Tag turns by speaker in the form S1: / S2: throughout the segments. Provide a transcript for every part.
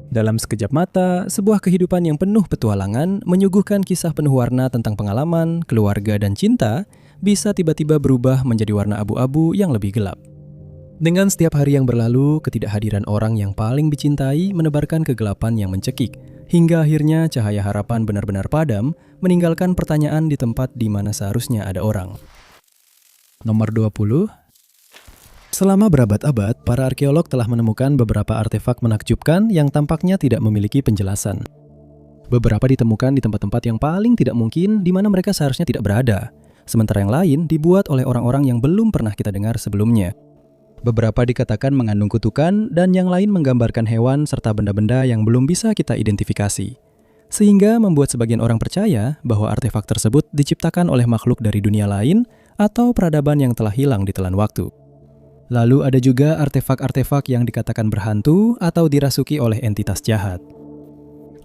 S1: Dalam sekejap mata, sebuah kehidupan yang penuh petualangan menyuguhkan kisah penuh warna tentang pengalaman, keluarga, dan cinta bisa tiba-tiba berubah menjadi warna abu-abu yang lebih gelap. Dengan setiap hari yang berlalu, ketidakhadiran orang yang paling dicintai menebarkan kegelapan yang mencekik, hingga akhirnya cahaya harapan benar-benar padam, meninggalkan pertanyaan di tempat di mana seharusnya ada orang. Nomor 20. Selama berabad-abad, para arkeolog telah menemukan beberapa artefak menakjubkan yang tampaknya tidak memiliki penjelasan. Beberapa ditemukan di tempat-tempat yang paling tidak mungkin di mana mereka seharusnya tidak berada, sementara yang lain dibuat oleh orang-orang yang belum pernah kita dengar sebelumnya. Beberapa dikatakan mengandung kutukan dan yang lain menggambarkan hewan serta benda-benda yang belum bisa kita identifikasi. Sehingga membuat sebagian orang percaya bahwa artefak tersebut diciptakan oleh makhluk dari dunia lain atau peradaban yang telah hilang ditelan waktu. Lalu ada juga artefak-artefak yang dikatakan berhantu atau dirasuki oleh entitas jahat.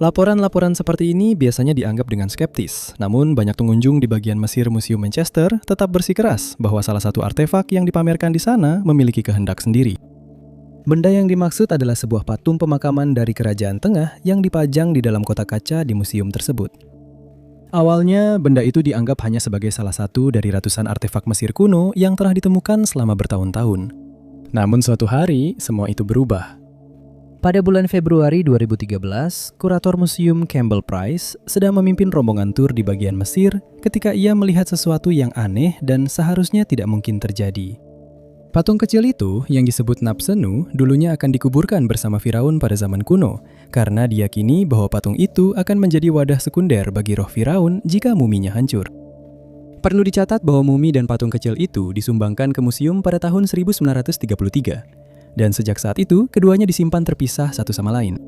S1: Laporan-laporan seperti ini biasanya dianggap dengan skeptis, namun banyak pengunjung di bagian Mesir Museum Manchester tetap bersikeras bahwa salah satu artefak yang dipamerkan di sana memiliki kehendak sendiri. Benda yang dimaksud adalah sebuah patung pemakaman dari Kerajaan Tengah yang dipajang di dalam kotak kaca di museum tersebut. Awalnya, benda itu dianggap hanya sebagai salah satu dari ratusan artefak Mesir kuno yang telah ditemukan selama bertahun-tahun. Namun suatu hari, semua itu berubah. Pada bulan Februari 2013, kurator museum Campbell Price sedang memimpin rombongan tur di bagian Mesir ketika ia melihat sesuatu yang aneh dan seharusnya tidak mungkin terjadi. Patung kecil itu, yang disebut Napsenu, dulunya akan dikuburkan bersama Firaun pada zaman kuno, karena diyakini bahwa patung itu akan menjadi wadah sekunder bagi roh Firaun jika muminya hancur. Perlu dicatat bahwa mumi dan patung kecil itu disumbangkan ke museum pada tahun 1933, dan sejak saat itu keduanya disimpan terpisah satu sama lain.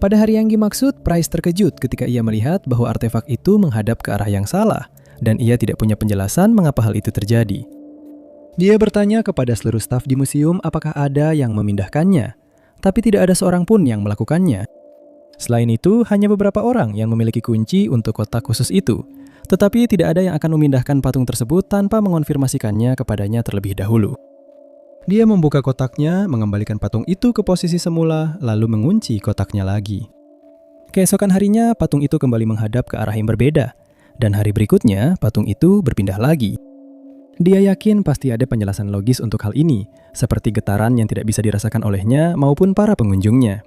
S1: Pada hari yang dimaksud, Price terkejut ketika ia melihat bahwa artefak itu menghadap ke arah yang salah, dan ia tidak punya penjelasan mengapa hal itu terjadi. Dia bertanya kepada seluruh staf di museum apakah ada yang memindahkannya, tapi tidak ada seorang pun yang melakukannya. Selain itu, hanya beberapa orang yang memiliki kunci untuk kotak khusus itu, tetapi tidak ada yang akan memindahkan patung tersebut tanpa mengonfirmasikannya kepadanya terlebih dahulu. Dia membuka kotaknya, mengembalikan patung itu ke posisi semula, lalu mengunci kotaknya lagi. Keesokan harinya, patung itu kembali menghadap ke arah yang berbeda, dan hari berikutnya, patung itu berpindah lagi. Dia yakin pasti ada penjelasan logis untuk hal ini, seperti getaran yang tidak bisa dirasakan olehnya maupun para pengunjungnya.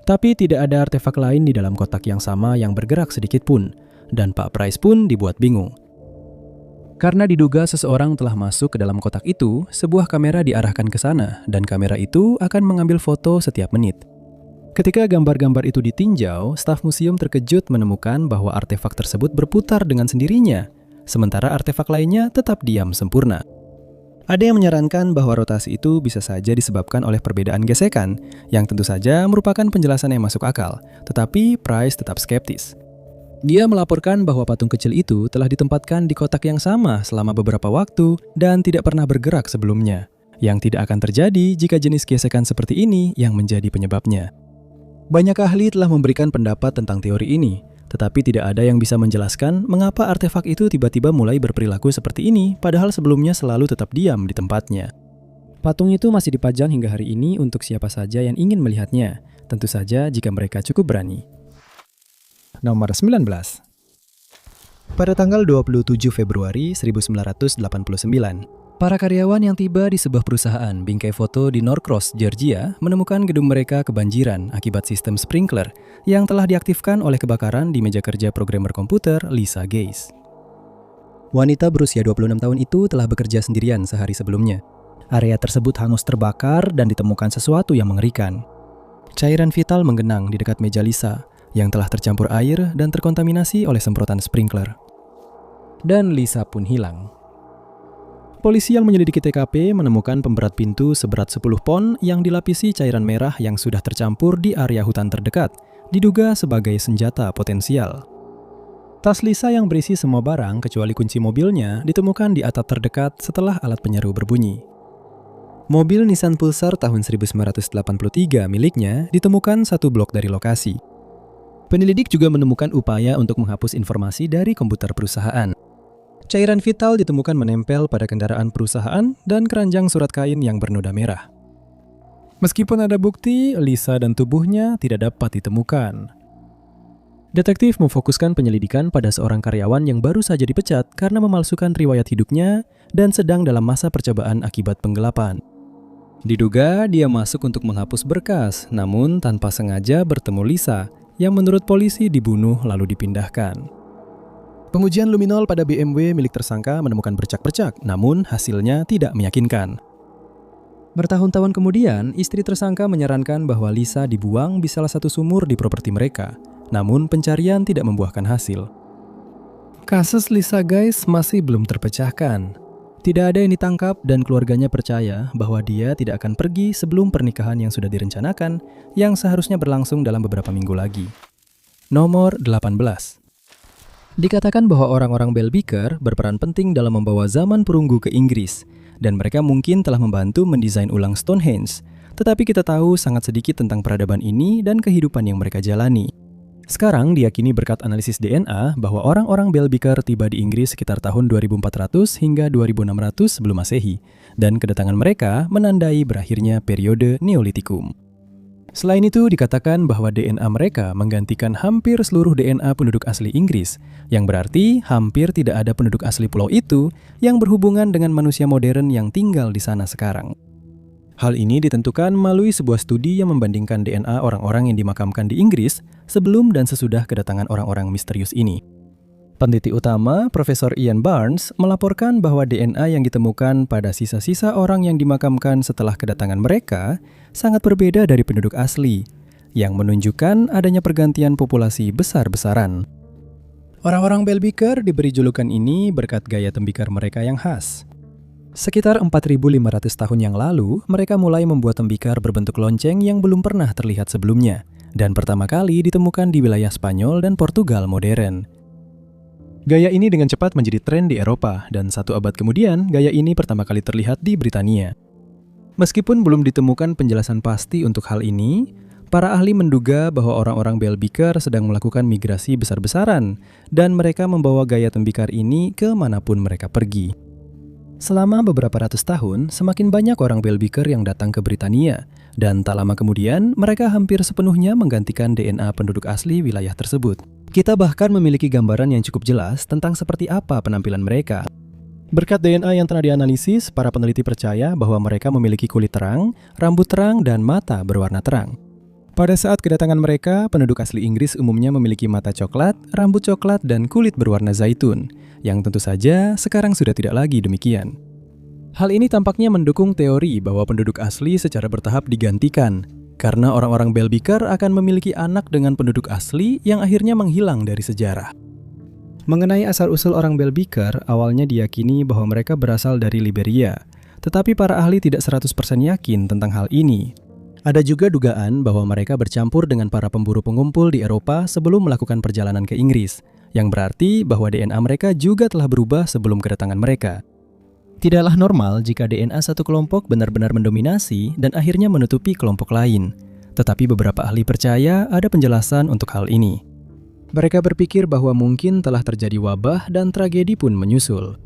S1: Tapi tidak ada artefak lain di dalam kotak yang sama yang bergerak sedikit pun, dan Pak Price pun dibuat bingung. Karena diduga seseorang telah masuk ke dalam kotak itu, sebuah kamera diarahkan ke sana, dan kamera itu akan mengambil foto setiap menit. Ketika gambar-gambar itu ditinjau, staf museum terkejut menemukan bahwa artefak tersebut berputar dengan sendirinya, sementara artefak lainnya tetap diam sempurna. Ada yang menyarankan bahwa rotasi itu bisa saja disebabkan oleh perbedaan gesekan, yang tentu saja merupakan penjelasan yang masuk akal, tetapi Price tetap skeptis. Dia melaporkan bahwa patung kecil itu telah ditempatkan di kotak yang sama selama beberapa waktu dan tidak pernah bergerak sebelumnya, yang tidak akan terjadi jika jenis gesekan seperti ini yang menjadi penyebabnya. Banyak ahli telah memberikan pendapat tentang teori ini, tetapi tidak ada yang bisa menjelaskan mengapa artefak itu tiba-tiba mulai berperilaku seperti ini, padahal sebelumnya selalu tetap diam di tempatnya. Patung itu masih dipajang hingga hari ini untuk siapa saja yang ingin melihatnya, tentu saja jika mereka cukup berani. Nomor 19. Pada tanggal 27 Februari 1989, para karyawan yang tiba di sebuah perusahaan bingkai foto di Norcross, Georgia, menemukan gedung mereka kebanjiran akibat sistem sprinkler yang telah diaktifkan oleh kebakaran di meja kerja programmer komputer Lisa Gaze. Wanita berusia 26 tahun itu telah bekerja sendirian sehari sebelumnya. Area tersebut hangus terbakar dan ditemukan sesuatu yang mengerikan. Cairan vital menggenang di dekat meja Lisa yang telah tercampur air dan terkontaminasi oleh semprotan sprinkler. Dan Lisa pun hilang. Polisi yang menyelidiki TKP menemukan pemberat pintu seberat 10 pon yang dilapisi cairan merah yang sudah tercampur di area hutan terdekat, diduga sebagai senjata potensial. Tas Lisa yang berisi semua barang kecuali kunci mobilnya ditemukan di atap terdekat setelah alat penyeru berbunyi. Mobil Nissan Pulsar tahun 1983 miliknya ditemukan satu blok dari lokasi. Penyelidik juga menemukan upaya untuk menghapus informasi dari komputer perusahaan. Cairan vital ditemukan menempel pada kendaraan perusahaan dan keranjang surat kain yang bernoda merah. Meskipun ada bukti, Lisa dan tubuhnya tidak dapat ditemukan. Detektif memfokuskan penyelidikan pada seorang karyawan yang baru saja dipecat karena memalsukan riwayat hidupnya dan sedang dalam masa percobaan akibat penggelapan. Diduga dia masuk untuk menghapus berkas, namun tanpa sengaja bertemu Lisa, yang menurut polisi dibunuh lalu dipindahkan. Pengujian luminol pada BMW milik tersangka menemukan bercak-bercak, namun hasilnya tidak meyakinkan. Bertahun-tahun kemudian, istri tersangka menyarankan bahwa Lisa dibuang di salah satu sumur di properti mereka, namun pencarian tidak membuahkan hasil. Kasus Lisa guys masih belum terpecahkan. Tidak ada yang ditangkap dan keluarganya percaya bahwa dia tidak akan pergi sebelum pernikahan yang sudah direncanakan yang seharusnya berlangsung dalam beberapa minggu lagi. Nomor 18. Dikatakan bahwa orang-orang Belbeker berperan penting dalam membawa zaman perunggu ke Inggris, dan mereka mungkin telah membantu mendesain ulang Stonehenge, tetapi kita tahu sangat sedikit tentang peradaban ini dan kehidupan yang mereka jalani. Sekarang diyakini berkat analisis DNA bahwa orang-orang Belbeker tiba di Inggris sekitar tahun 2400 hingga 2600 sebelum Masehi, dan kedatangan mereka menandai berakhirnya periode Neolitikum. Selain itu, dikatakan bahwa DNA mereka menggantikan hampir seluruh DNA penduduk asli Inggris, yang berarti hampir tidak ada penduduk asli pulau itu yang berhubungan dengan manusia modern yang tinggal di sana sekarang. Hal ini ditentukan melalui sebuah studi yang membandingkan DNA orang-orang yang dimakamkan di Inggris sebelum dan sesudah kedatangan orang-orang misterius ini. Peneliti utama, Profesor Ian Barnes, melaporkan bahwa DNA yang ditemukan pada sisa-sisa orang yang dimakamkan setelah kedatangan mereka sangat berbeda dari penduduk asli, yang menunjukkan adanya pergantian populasi besar-besaran. Orang-orang Belbeker diberi julukan ini berkat gaya tembikar mereka yang khas. Sekitar 4.500 tahun yang lalu, mereka mulai membuat tembikar berbentuk lonceng yang belum pernah terlihat sebelumnya, dan pertama kali ditemukan di wilayah Spanyol dan Portugal modern. Gaya ini dengan cepat menjadi tren di Eropa, dan 1 abad kemudian, gaya ini pertama kali terlihat di Britania. Meskipun belum ditemukan penjelasan pasti untuk hal ini, para ahli menduga bahwa orang-orang Belbeker sedang melakukan migrasi besar-besaran, dan mereka membawa gaya tembikar ini ke manapun mereka pergi. Selama beberapa ratus tahun, semakin banyak orang Belbeker yang datang ke Britania, dan tak lama kemudian mereka hampir sepenuhnya menggantikan DNA penduduk asli wilayah tersebut. Kita bahkan memiliki gambaran yang cukup jelas tentang seperti apa penampilan mereka. Berkat DNA yang telah dianalisis, para peneliti percaya bahwa mereka memiliki kulit terang, rambut terang, dan mata berwarna terang. Pada saat kedatangan mereka, penduduk asli Inggris umumnya memiliki mata coklat, rambut coklat, dan kulit berwarna zaitun, yang tentu saja sekarang sudah tidak lagi demikian. Hal ini tampaknya mendukung teori bahwa penduduk asli secara bertahap digantikan, karena orang-orang Belbeker akan memiliki anak dengan penduduk asli yang akhirnya menghilang dari sejarah. Mengenai asal-usul orang Belbeker, awalnya diyakini bahwa mereka berasal dari Liberia, tetapi para ahli tidak 100% yakin tentang hal ini. Ada juga dugaan bahwa mereka bercampur dengan para pemburu pengumpul di Eropa sebelum melakukan perjalanan ke Inggris, yang berarti bahwa DNA mereka juga telah berubah sebelum kedatangan mereka. Tidaklah normal jika DNA satu kelompok benar-benar mendominasi dan akhirnya menutupi kelompok lain. Tetapi beberapa ahli percaya ada penjelasan untuk hal ini. Mereka berpikir bahwa mungkin telah terjadi wabah dan tragedi pun menyusul.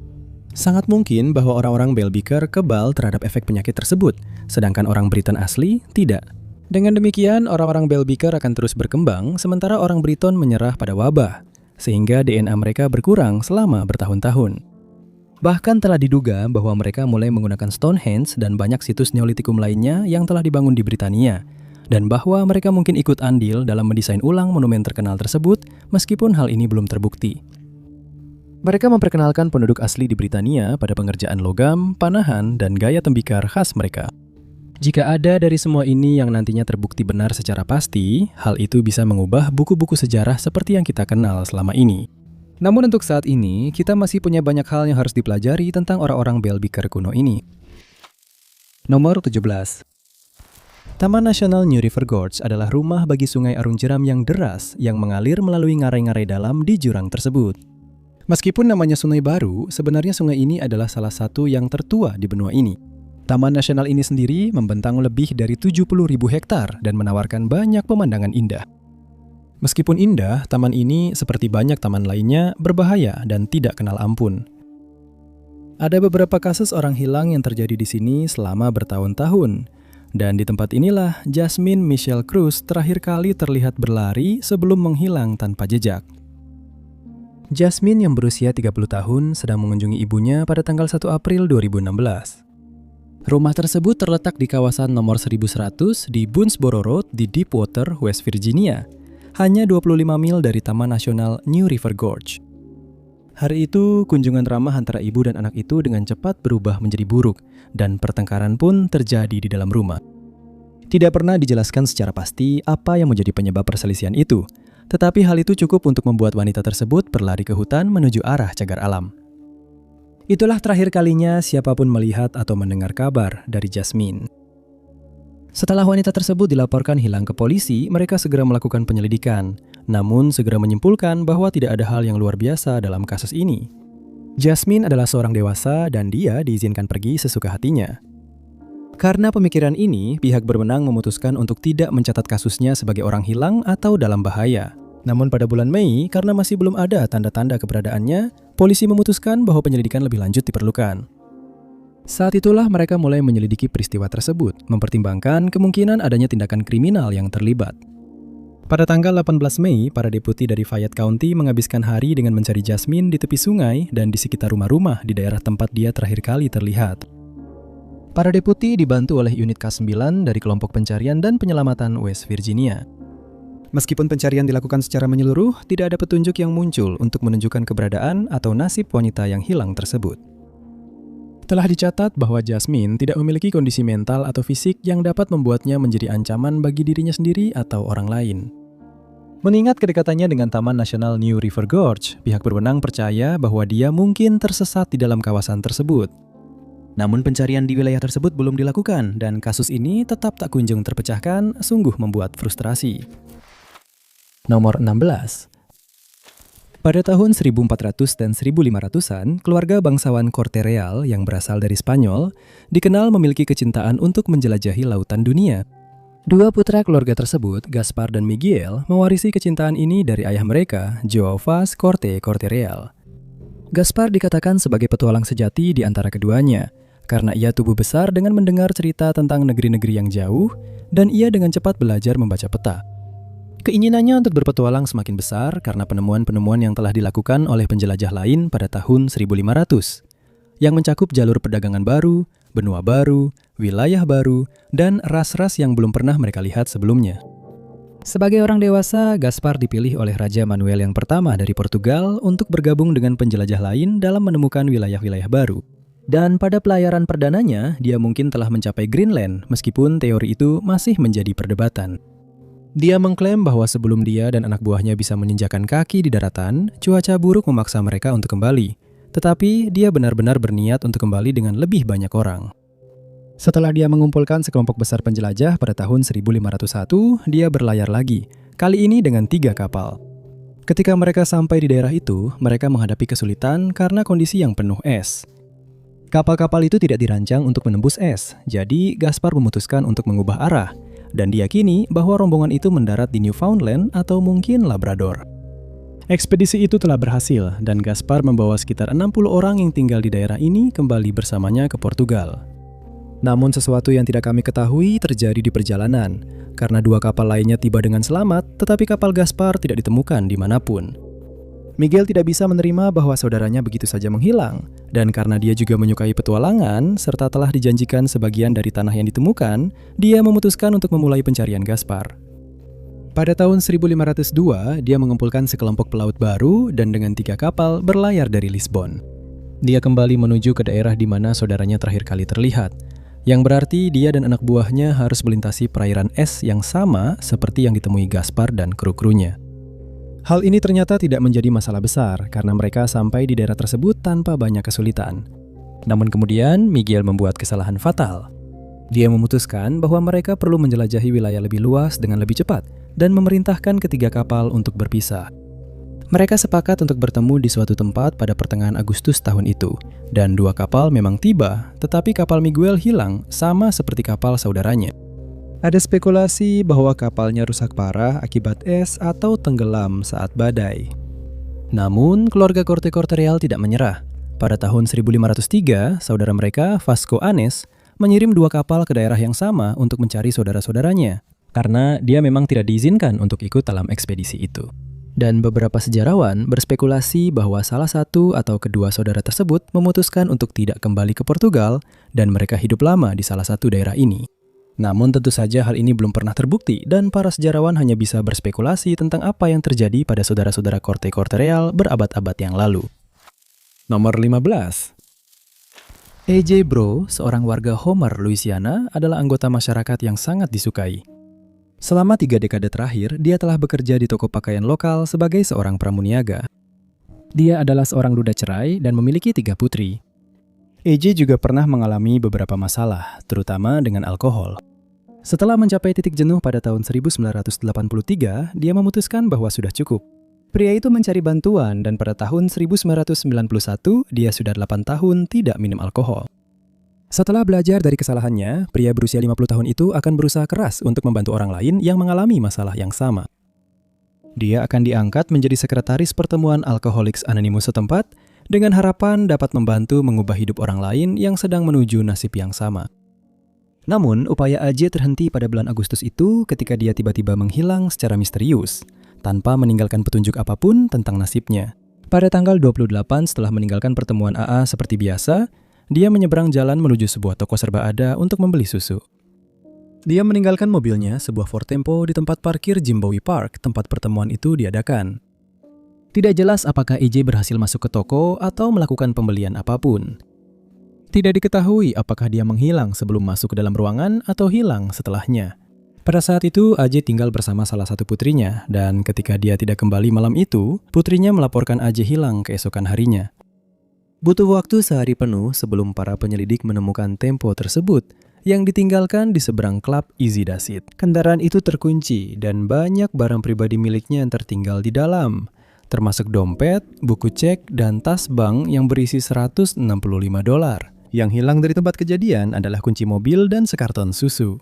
S1: Sangat mungkin bahwa orang-orang Belbeker kebal terhadap efek penyakit tersebut, sedangkan orang Briton asli tidak. Dengan demikian, orang-orang Belbeker akan terus berkembang, sementara orang Briton menyerah pada wabah, sehingga DNA mereka berkurang selama bertahun-tahun. Bahkan telah diduga bahwa mereka mulai menggunakan Stonehenge dan banyak situs Neolitikum lainnya yang telah dibangun di Britania, dan bahwa mereka mungkin ikut andil dalam mendesain ulang monumen terkenal tersebut meskipun hal ini belum terbukti. Mereka memperkenalkan penduduk asli di Britania pada pengerjaan logam, panahan, dan gaya tembikar khas mereka. Jika ada dari semua ini yang nantinya terbukti benar secara pasti, hal itu bisa mengubah buku-buku sejarah seperti yang kita kenal selama ini. Namun untuk saat ini, kita masih punya banyak hal yang harus dipelajari tentang orang-orang Belbeker kuno ini. Nomor 17. Taman Nasional New River Gorge adalah rumah bagi sungai arung jeram yang deras yang mengalir melalui ngarai-ngarai dalam di jurang tersebut. Meskipun namanya sungai baru, sebenarnya sungai ini adalah salah satu yang tertua di benua ini. Taman Nasional ini sendiri membentang lebih dari 70.000 hektar dan menawarkan banyak pemandangan indah. Meskipun indah, taman ini seperti banyak taman lainnya berbahaya dan tidak kenal ampun. Ada beberapa kasus orang hilang yang terjadi di sini selama bertahun-tahun. Dan di tempat inilah Jasmine Michelle Cruz terakhir kali terlihat berlari sebelum menghilang tanpa jejak. Jasmine yang berusia 30 tahun sedang mengunjungi ibunya pada tanggal 1 April 2016. Rumah tersebut terletak di kawasan nomor 1100 di Boonesboro Road di Deepwater, West Virginia, hanya 25 mil dari Taman Nasional New River Gorge. Hari itu, kunjungan ramah antara ibu dan anak itu dengan cepat berubah menjadi buruk, dan pertengkaran pun terjadi di dalam rumah. Tidak pernah dijelaskan secara pasti apa yang menjadi penyebab perselisihan itu, tetapi hal itu cukup untuk membuat wanita tersebut berlari ke hutan menuju arah cagar alam. Itulah terakhir kalinya siapapun melihat atau mendengar kabar dari Jasmine. Setelah wanita tersebut dilaporkan hilang ke polisi, mereka segera melakukan penyelidikan, namun segera menyimpulkan bahwa tidak ada hal yang luar biasa dalam kasus ini. Jasmine adalah seorang dewasa dan dia diizinkan pergi sesuka hatinya. Karena pemikiran ini, pihak berwenang memutuskan untuk tidak mencatat kasusnya sebagai orang hilang atau dalam bahaya. Namun pada bulan Mei, karena masih belum ada tanda-tanda keberadaannya, polisi memutuskan bahwa penyelidikan lebih lanjut diperlukan. Saat itulah mereka mulai menyelidiki peristiwa tersebut, mempertimbangkan kemungkinan adanya tindakan kriminal yang terlibat. Pada tanggal 18 Mei, para deputi dari Fayette County menghabiskan hari dengan mencari Jasmine di tepi sungai dan di sekitar rumah-rumah di daerah tempat dia terakhir kali terlihat. Para deputi dibantu oleh unit K9 dari kelompok pencarian dan penyelamatan West Virginia. Meskipun pencarian dilakukan secara menyeluruh, tidak ada petunjuk yang muncul untuk menunjukkan keberadaan atau nasib wanita yang hilang tersebut. Telah dicatat bahwa Jasmine tidak memiliki kondisi mental atau fisik yang dapat membuatnya menjadi ancaman bagi dirinya sendiri atau orang lain. Mengingat kedekatannya dengan Taman Nasional New River Gorge, pihak berwenang percaya bahwa dia mungkin tersesat di dalam kawasan tersebut. Namun pencarian di wilayah tersebut belum dilakukan dan kasus ini tetap tak kunjung terpecahkan, sungguh membuat frustrasi. Nomor 16. Pada tahun 1400 dan 1500-an, keluarga bangsawan Corte Real yang berasal dari Spanyol dikenal memiliki kecintaan untuk menjelajahi lautan dunia. Dua putra keluarga tersebut, Gaspar dan Miguel, mewarisi kecintaan ini dari ayah mereka, Joao Vaz Corte Real. Gaspar dikatakan sebagai petualang sejati di antara keduanya, karena ia tumbuh besar dengan mendengar cerita tentang negeri-negeri yang jauh, dan ia dengan cepat belajar membaca peta. Keinginannya untuk berpetualang semakin besar karena penemuan-penemuan yang telah dilakukan oleh penjelajah lain pada tahun 1500, yang mencakup jalur perdagangan baru, benua baru, wilayah baru, dan ras-ras yang belum pernah mereka lihat sebelumnya. Sebagai orang dewasa, Gaspar dipilih oleh Raja Manuel yang pertama dari Portugal untuk bergabung dengan penjelajah lain dalam menemukan wilayah-wilayah baru. Dan pada pelayaran perdananya, dia mungkin telah mencapai Greenland, meskipun teori itu masih menjadi perdebatan. Dia mengklaim bahwa sebelum dia dan anak buahnya bisa menginjakan kaki di daratan, cuaca buruk memaksa mereka untuk kembali. Tetapi dia benar-benar berniat untuk kembali dengan lebih banyak orang. Setelah dia mengumpulkan sekelompok besar penjelajah pada tahun 1501, dia berlayar lagi, kali ini dengan 3 kapal. Ketika mereka sampai di daerah itu, mereka menghadapi kesulitan karena kondisi yang penuh es. Kapal-kapal itu tidak dirancang untuk menembus es, jadi Gaspar memutuskan untuk mengubah arah, dan diyakini bahwa rombongan itu mendarat di Newfoundland atau mungkin Labrador. Ekspedisi itu telah berhasil, dan Gaspar membawa sekitar 60 orang yang tinggal di daerah ini kembali bersamanya ke Portugal. Namun sesuatu yang tidak kami ketahui terjadi di perjalanan, karena 2 kapal lainnya tiba dengan selamat, tetapi kapal Gaspar tidak ditemukan dimanapun. Miguel tidak bisa menerima bahwa saudaranya begitu saja menghilang, dan karena dia juga menyukai petualangan, serta telah dijanjikan sebagian dari tanah yang ditemukan, dia memutuskan untuk memulai pencarian Gaspar. Pada tahun 1502, dia mengumpulkan sekelompok pelaut baru dan dengan 3 kapal berlayar dari Lisbon. Dia kembali menuju ke daerah di mana saudaranya terakhir kali terlihat, yang berarti dia dan anak buahnya harus melintasi perairan es yang sama seperti yang ditemui Gaspar dan kru-krunya. Hal ini ternyata tidak menjadi masalah besar karena mereka sampai di daerah tersebut tanpa banyak kesulitan. Namun kemudian Miguel membuat kesalahan fatal. Dia memutuskan bahwa mereka perlu menjelajahi wilayah lebih luas dengan lebih cepat dan memerintahkan ketiga kapal untuk berpisah. Mereka sepakat untuk bertemu di suatu tempat pada pertengahan Agustus tahun itu, dan 2 kapal memang tiba, tetapi kapal Miguel hilang sama seperti kapal saudaranya. Ada spekulasi bahwa kapalnya rusak parah akibat es atau tenggelam saat badai. Namun, keluarga Corte Real tidak menyerah. Pada tahun 1503, saudara mereka, Vasco Anes, mengirim 2 kapal ke daerah yang sama untuk mencari saudara-saudaranya, karena dia memang tidak diizinkan untuk ikut dalam ekspedisi itu. Dan beberapa sejarawan berspekulasi bahwa salah satu atau kedua saudara tersebut memutuskan untuk tidak kembali ke Portugal dan mereka hidup lama di salah satu daerah ini. Namun tentu saja hal ini belum pernah terbukti dan para sejarawan hanya bisa berspekulasi tentang apa yang terjadi pada saudara-saudara Corte Real berabad-abad yang lalu. Nomor 15. A.J. Bro, seorang warga Homer, Louisiana, adalah anggota masyarakat yang sangat disukai. Selama 3 dekade terakhir, dia telah bekerja di toko pakaian lokal sebagai seorang pramuniaga. Dia adalah seorang duda cerai dan memiliki 3 putri. A.J. juga pernah mengalami beberapa masalah, terutama dengan alkohol. Setelah mencapai titik jenuh pada tahun 1983, dia memutuskan bahwa sudah cukup. Pria itu mencari bantuan dan pada tahun 1991, dia sudah 8 tahun tidak minum alkohol. Setelah belajar dari kesalahannya, pria berusia 50 tahun itu akan berusaha keras untuk membantu orang lain yang mengalami masalah yang sama. Dia akan diangkat menjadi sekretaris pertemuan Alcoholics Anonymous setempat dengan harapan dapat membantu mengubah hidup orang lain yang sedang menuju nasib yang sama. Namun, upaya AJ terhenti pada bulan Agustus itu ketika dia tiba-tiba menghilang secara misterius, tanpa meninggalkan petunjuk apapun tentang nasibnya. Pada tanggal 28 setelah meninggalkan pertemuan AA seperti biasa, dia menyeberang jalan menuju sebuah toko serba ada untuk membeli susu. Dia meninggalkan mobilnya, sebuah Ford Tempo, di tempat parkir Jimbowie Park, tempat pertemuan itu diadakan. Tidak jelas apakah AJ berhasil masuk ke toko atau melakukan pembelian apapun. Tidak diketahui apakah dia menghilang sebelum masuk ke dalam ruangan atau hilang setelahnya. Pada saat itu, AJ tinggal bersama salah satu putrinya, dan ketika dia tidak kembali malam itu, putrinya melaporkan AJ hilang keesokan harinya. Butuh waktu sehari penuh sebelum para penyelidik menemukan Tempo tersebut yang ditinggalkan di seberang klub Easy Dasit. Kendaraan itu terkunci dan banyak barang pribadi miliknya yang tertinggal di dalam, termasuk dompet, buku cek, dan tas bank yang berisi $165. Yang hilang dari tempat kejadian adalah kunci mobil dan sekarton susu.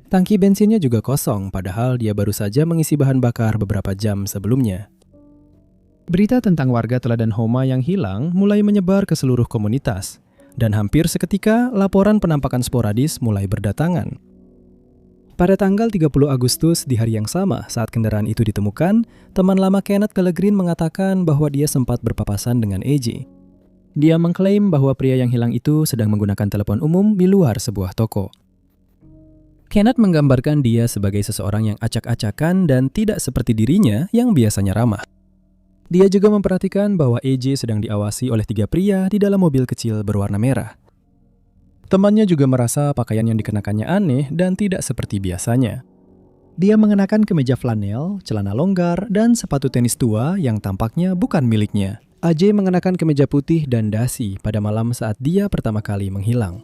S1: Tangki bensinnya juga kosong, padahal dia baru saja mengisi bahan bakar beberapa jam sebelumnya. Berita tentang warga teladan Homa yang hilang mulai menyebar ke seluruh komunitas, dan hampir seketika laporan penampakan sporadis mulai berdatangan. Pada tanggal 30 Agustus di hari yang sama saat kendaraan itu ditemukan, teman lama Kenneth Pellegrin mengatakan bahwa dia sempat berpapasan dengan AJ. Dia mengklaim bahwa pria yang hilang itu sedang menggunakan telepon umum di luar sebuah toko. Kenneth menggambarkan dia sebagai seseorang yang acak-acakan dan tidak seperti dirinya yang biasanya ramah. Dia juga memperhatikan bahwa AJ sedang diawasi oleh 3 pria di dalam mobil kecil berwarna merah. Temannya juga merasa pakaian yang dikenakannya aneh dan tidak seperti biasanya. Dia mengenakan kemeja flanel, celana longgar, dan sepatu tenis tua yang tampaknya bukan miliknya. AJ mengenakan kemeja putih dan dasi pada malam saat dia pertama kali menghilang.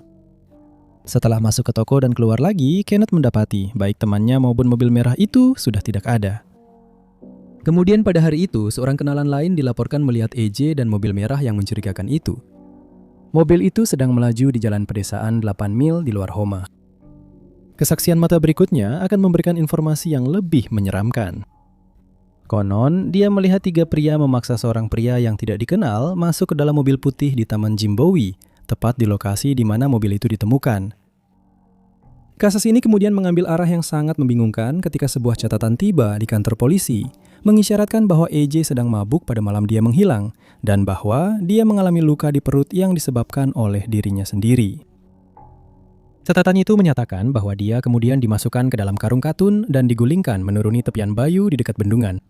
S1: Setelah masuk ke toko dan keluar lagi, Kenneth mendapati baik temannya maupun mobil merah itu sudah tidak ada. Kemudian pada hari itu, seorang kenalan lain dilaporkan melihat AJ dan mobil merah yang mencurigakan itu. Mobil itu sedang melaju di jalan pedesaan 8 mil di luar Homa. Kesaksian mata berikutnya akan memberikan informasi yang lebih menyeramkan. Konon, dia melihat 3 pria memaksa seorang pria yang tidak dikenal masuk ke dalam mobil putih di Taman Jimbowie, tepat di lokasi di mana mobil itu ditemukan. Kasus ini kemudian mengambil arah yang sangat membingungkan ketika sebuah catatan tiba di kantor polisi, mengisyaratkan bahwa AJ sedang mabuk pada malam dia menghilang, dan bahwa dia mengalami luka di perut yang disebabkan oleh dirinya sendiri. Catatan itu menyatakan bahwa dia kemudian dimasukkan ke dalam karung katun dan digulingkan menuruni tepian Bayu di dekat bendungan.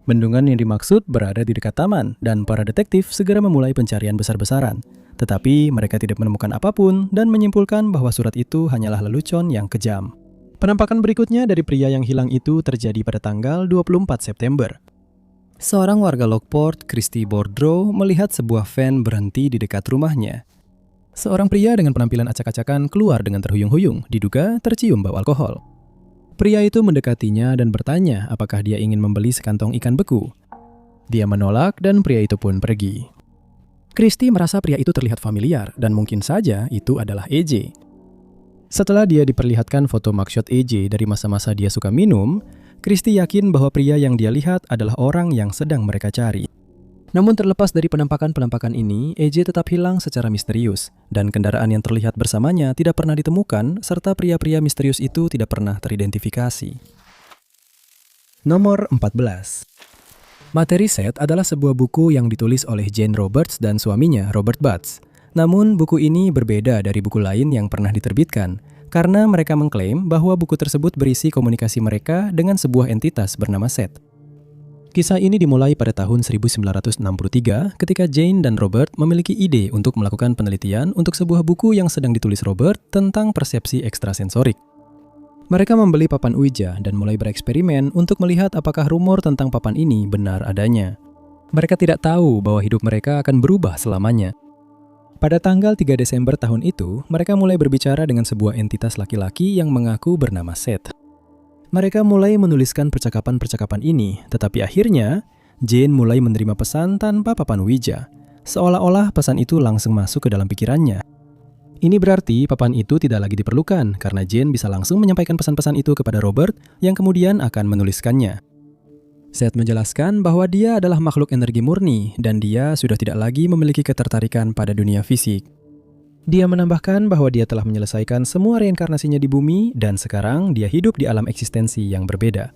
S1: Bendungan yang dimaksud berada di dekat taman, dan para detektif segera memulai pencarian besar-besaran. Tetapi mereka tidak menemukan apapun dan menyimpulkan bahwa surat itu hanyalah lelucon yang kejam. Penampakan berikutnya dari pria yang hilang itu terjadi pada tanggal 24 September. Seorang warga Lockport, Christy Boudreau, melihat sebuah van berhenti di dekat rumahnya. Seorang pria dengan penampilan acak-acakan keluar dengan terhuyung-huyung, diduga tercium bau alkohol. Pria itu mendekatinya dan bertanya apakah dia ingin membeli sekantong ikan beku. Dia menolak dan pria itu pun pergi. Christy merasa pria itu terlihat familiar dan mungkin saja itu adalah AJ. Setelah dia diperlihatkan foto mugshot AJ dari masa-masa dia suka minum, Christy yakin bahwa pria yang dia lihat adalah orang yang sedang mereka cari. Namun terlepas dari penampakan-penampakan ini, EJ tetap hilang secara misterius, dan kendaraan yang terlihat bersamanya tidak pernah ditemukan, serta pria-pria misterius itu tidak pernah teridentifikasi. Nomor 14. Materi Set adalah sebuah buku yang ditulis oleh Jane Roberts dan suaminya, Robert Butts. Namun, buku ini berbeda dari buku lain yang pernah diterbitkan, karena mereka mengklaim bahwa buku tersebut berisi komunikasi mereka dengan sebuah entitas bernama Set. Kisah ini dimulai pada tahun 1963 ketika Jane dan Robert memiliki ide untuk melakukan penelitian untuk sebuah buku yang sedang ditulis Robert tentang persepsi ekstrasensorik. Mereka membeli papan Ouija dan mulai bereksperimen untuk melihat apakah rumor tentang papan ini benar adanya. Mereka tidak tahu bahwa hidup mereka akan berubah selamanya. Pada tanggal 3 Desember tahun itu, mereka mulai berbicara dengan sebuah entitas laki-laki yang mengaku bernama Seth. Mereka mulai menuliskan percakapan-percakapan ini, tetapi akhirnya, Jane mulai menerima pesan tanpa papan Ouija. Seolah-olah pesan itu langsung masuk ke dalam pikirannya. Ini berarti papan itu tidak lagi diperlukan, karena Jane bisa langsung menyampaikan pesan-pesan itu kepada Robert, yang kemudian akan menuliskannya. Seth menjelaskan bahwa dia adalah makhluk energi murni, dan dia sudah tidak lagi memiliki ketertarikan pada dunia fisik. Dia menambahkan bahwa dia telah menyelesaikan semua reinkarnasinya di bumi dan sekarang dia hidup di alam eksistensi yang berbeda.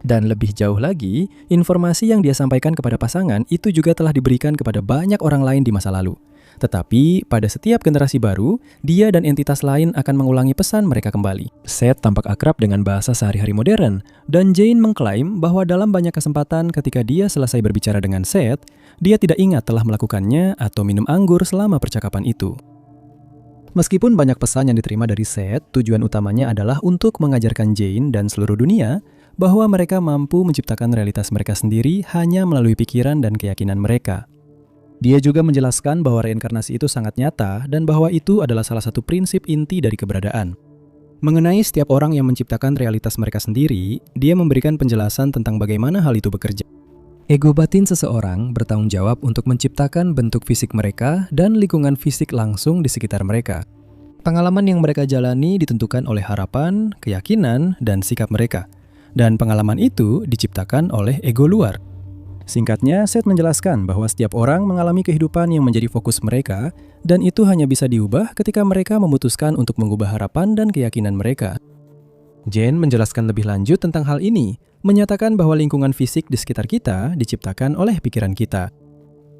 S1: Dan lebih jauh lagi, informasi yang dia sampaikan kepada pasangan itu juga telah diberikan kepada banyak orang lain di masa lalu. Tetapi pada setiap generasi baru, dia dan entitas lain akan mengulangi pesan mereka kembali. Seth tampak akrab dengan bahasa sehari-hari modern, dan Jane mengklaim bahwa dalam banyak kesempatan ketika dia selesai berbicara dengan Seth, dia tidak ingat telah melakukannya atau minum anggur selama percakapan itu. Meskipun banyak pesan yang diterima dari Seth, tujuan utamanya adalah untuk mengajarkan Jane dan seluruh dunia bahwa mereka mampu menciptakan realitas mereka sendiri hanya melalui pikiran dan keyakinan mereka. Dia juga menjelaskan bahwa reinkarnasi itu sangat nyata dan bahwa itu adalah salah satu prinsip inti dari keberadaan. Mengenai setiap orang yang menciptakan realitas mereka sendiri, dia memberikan penjelasan tentang bagaimana hal itu bekerja. Ego batin seseorang bertanggung jawab untuk menciptakan bentuk fisik mereka dan lingkungan fisik langsung di sekitar mereka. Pengalaman yang mereka jalani ditentukan oleh harapan, keyakinan, dan sikap mereka. Dan pengalaman itu diciptakan oleh ego luar. Singkatnya, Seth menjelaskan bahwa setiap orang mengalami kehidupan yang menjadi fokus mereka, dan itu hanya bisa diubah ketika mereka memutuskan untuk mengubah harapan dan keyakinan mereka. Jane menjelaskan lebih lanjut tentang hal ini, menyatakan bahwa lingkungan fisik di sekitar kita diciptakan oleh pikiran kita.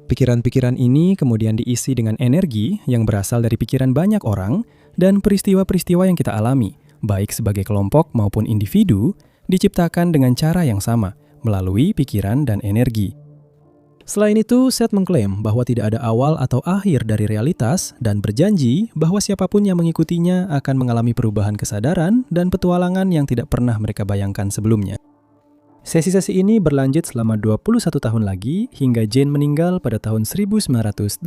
S1: Pikiran-pikiran ini kemudian diisi dengan energi yang berasal dari pikiran banyak orang, dan peristiwa-peristiwa yang kita alami, baik sebagai kelompok maupun individu, diciptakan dengan cara yang sama, melalui pikiran dan energi. Selain itu, Seth mengklaim bahwa tidak ada awal atau akhir dari realitas dan berjanji bahwa siapapun yang mengikutinya akan mengalami perubahan kesadaran dan petualangan yang tidak pernah mereka bayangkan sebelumnya. Sesi-sesi ini berlanjut selama 21 tahun lagi hingga Jane meninggal pada tahun 1984.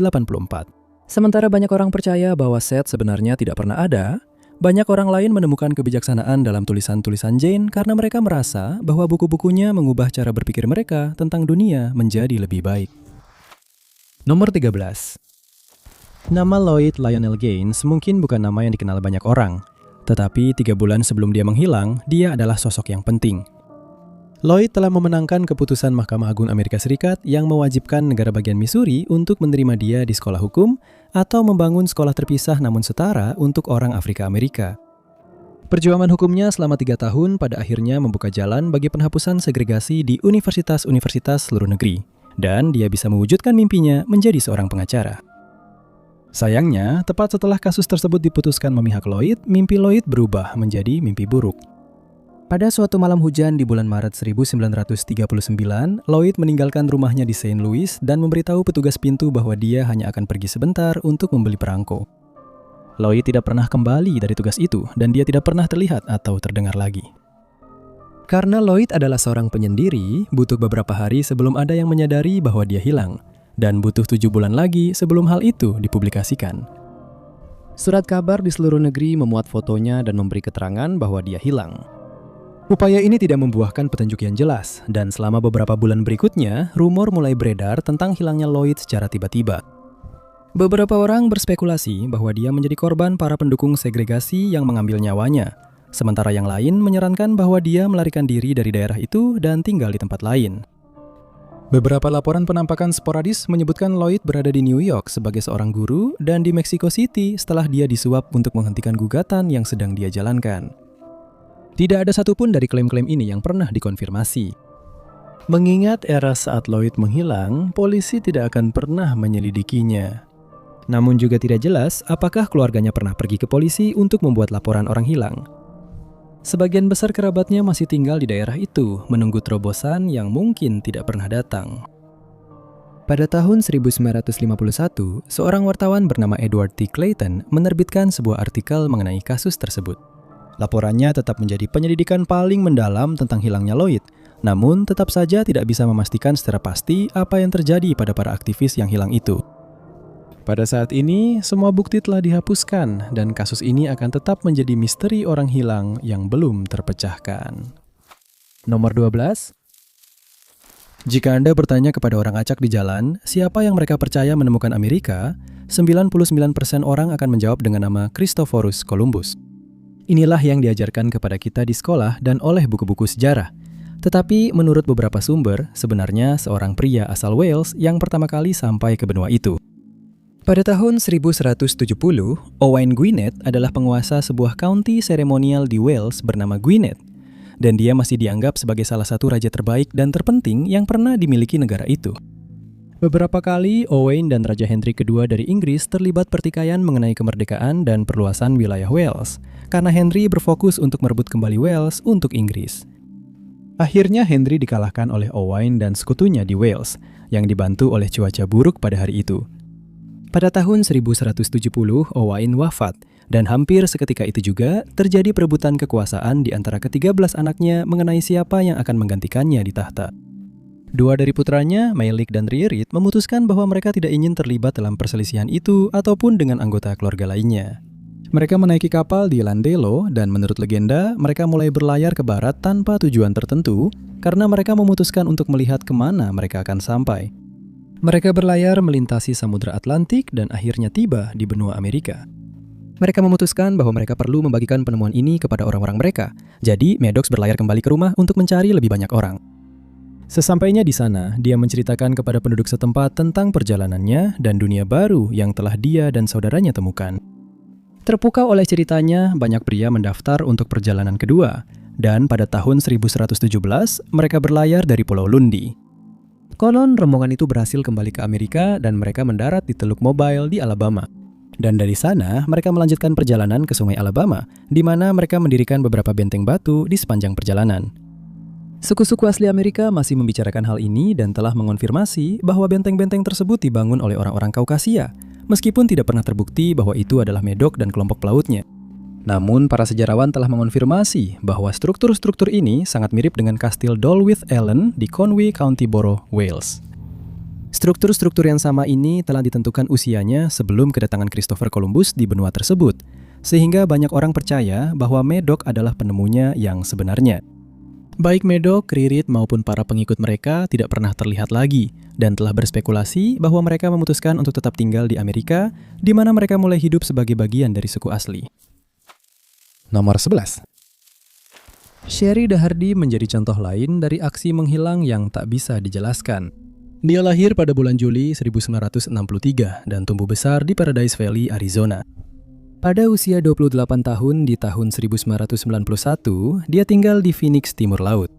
S1: Sementara banyak orang percaya bahwa Seth sebenarnya tidak pernah ada, banyak orang lain menemukan kebijaksanaan dalam tulisan-tulisan Jane karena mereka merasa bahwa buku-bukunya mengubah cara berpikir mereka tentang dunia menjadi lebih baik. Nomor 13. Nama Lloyd Lionel Gaines mungkin bukan nama yang dikenal banyak orang, tetapi 3 bulan sebelum dia menghilang, dia adalah sosok yang penting. Lloyd telah memenangkan keputusan Mahkamah Agung Amerika Serikat yang mewajibkan negara bagian Missouri untuk menerima dia di sekolah hukum atau membangun sekolah terpisah namun setara untuk orang Afrika Amerika. Perjuangan hukumnya selama 3 tahun pada akhirnya membuka jalan bagi penghapusan segregasi di universitas-universitas seluruh negeri, dan dia bisa mewujudkan mimpinya menjadi seorang pengacara. Sayangnya, tepat setelah kasus tersebut diputuskan memihak Lloyd, mimpi Lloyd berubah menjadi mimpi buruk. Pada suatu malam hujan di bulan Maret 1939, Lloyd meninggalkan rumahnya di St. Louis dan memberitahu petugas pintu bahwa dia hanya akan pergi sebentar untuk membeli perangko. Lloyd tidak pernah kembali dari tugas itu dan dia tidak pernah terlihat atau terdengar lagi. Karena Lloyd adalah seorang penyendiri, butuh beberapa hari sebelum ada yang menyadari bahwa dia hilang, dan butuh 7 bulan lagi sebelum hal itu dipublikasikan. Surat kabar di seluruh negeri memuat fotonya dan memberi keterangan bahwa dia hilang. Upaya ini tidak membuahkan petunjuk yang jelas, dan selama beberapa bulan berikutnya, rumor mulai beredar tentang hilangnya Lloyd secara tiba-tiba. Beberapa orang berspekulasi bahwa dia menjadi korban para pendukung segregasi yang mengambil nyawanya, sementara yang lain menyarankan bahwa dia melarikan diri dari daerah itu dan tinggal di tempat lain. Beberapa laporan penampakan sporadis menyebutkan Lloyd berada di New York sebagai seorang guru dan di Mexico City setelah dia disuap untuk menghentikan gugatan yang sedang dia jalankan. Tidak ada satupun dari klaim-klaim ini yang pernah dikonfirmasi. Mengingat era saat Lloyd menghilang, polisi tidak akan pernah menyelidikinya. Namun juga tidak jelas apakah keluarganya pernah pergi ke polisi untuk membuat laporan orang hilang. Sebagian besar kerabatnya masih tinggal di daerah itu, menunggu terobosan yang mungkin tidak pernah datang. Pada tahun 1951, seorang wartawan bernama Edward T. Clayton menerbitkan sebuah artikel mengenai kasus tersebut. Laporannya tetap menjadi penyelidikan paling mendalam tentang hilangnya Lloyd, namun tetap saja tidak bisa memastikan secara pasti apa yang terjadi pada para aktivis yang hilang itu. Pada saat ini, semua bukti telah dihapuskan dan kasus ini akan tetap menjadi misteri orang hilang yang belum terpecahkan. Nomor 12. Jika Anda bertanya kepada orang acak di jalan, siapa yang mereka percaya menemukan Amerika, 99% orang akan menjawab dengan nama Christophorus Columbus. Inilah yang diajarkan kepada kita di sekolah dan oleh buku-buku sejarah. Tetapi menurut beberapa sumber, sebenarnya seorang pria asal Wales yang pertama kali sampai ke benua itu. Pada tahun 1170, Owain Gwynedd adalah penguasa sebuah county seremonial di Wales bernama Gwynedd, dan dia masih dianggap sebagai salah satu raja terbaik dan terpenting yang pernah dimiliki negara itu. Beberapa kali, Owain dan Raja Henry II dari Inggris terlibat pertikaian mengenai kemerdekaan dan perluasan wilayah Wales, karena Henry berfokus untuk merebut kembali Wales untuk Inggris. Akhirnya Henry dikalahkan oleh Owain dan sekutunya di Wales, yang dibantu oleh cuaca buruk pada hari itu. Pada tahun 1170, Owain wafat, dan hampir seketika itu juga terjadi perebutan kekuasaan di antara ke-13 anaknya mengenai siapa yang akan menggantikannya di tahta. Dua dari putranya, Meilik dan Rierid, memutuskan bahwa mereka tidak ingin terlibat dalam perselisihan itu ataupun dengan anggota keluarga lainnya. Mereka menaiki kapal di Landelo dan menurut legenda, mereka mulai berlayar ke barat tanpa tujuan tertentu karena mereka memutuskan untuk melihat kemana mereka akan sampai. Mereka berlayar melintasi Samudra Atlantik dan akhirnya tiba di benua Amerika. Mereka memutuskan bahwa mereka perlu membagikan penemuan ini kepada orang-orang mereka. Jadi, Maddox berlayar kembali ke rumah untuk mencari lebih banyak orang. Sesampainya di sana, dia menceritakan kepada penduduk setempat tentang perjalanannya dan dunia baru yang telah dia dan saudaranya temukan. Terpukau oleh ceritanya, banyak pria mendaftar untuk perjalanan kedua, dan pada tahun 1117, mereka berlayar dari Pulau Lundy. Konon, rombongan itu berhasil kembali ke Amerika dan mereka mendarat di Teluk Mobile di Alabama. Dan dari sana, mereka melanjutkan perjalanan ke Sungai Alabama, di mana mereka mendirikan beberapa benteng batu di sepanjang perjalanan. Suku-suku asli Amerika masih membicarakan hal ini dan telah mengonfirmasi bahwa benteng-benteng tersebut dibangun oleh orang-orang Kaukasia, meskipun tidak pernah terbukti bahwa itu adalah Maddox dan kelompok pelautnya. Namun, para sejarawan telah mengonfirmasi bahwa struktur-struktur ini sangat mirip dengan kastil Dolwith Ellen di Conwy County Borough, Wales. Struktur-struktur yang sama ini telah ditentukan usianya sebelum kedatangan Christopher Columbus di benua tersebut, sehingga banyak orang percaya bahwa Maddox adalah penemunya yang sebenarnya. Baik Maddox, Rierid maupun para pengikut mereka tidak pernah terlihat lagi, dan telah berspekulasi bahwa mereka memutuskan untuk tetap tinggal di Amerika, di mana mereka mulai hidup sebagai bagian dari suku asli. Nomor 11. Sherry Dahardy menjadi contoh lain dari aksi menghilang yang tak bisa dijelaskan. Dia lahir pada bulan Juli 1963 dan tumbuh besar di Paradise Valley, Arizona. Pada usia 28 tahun di tahun 1991, dia tinggal di Phoenix, Timur Laut.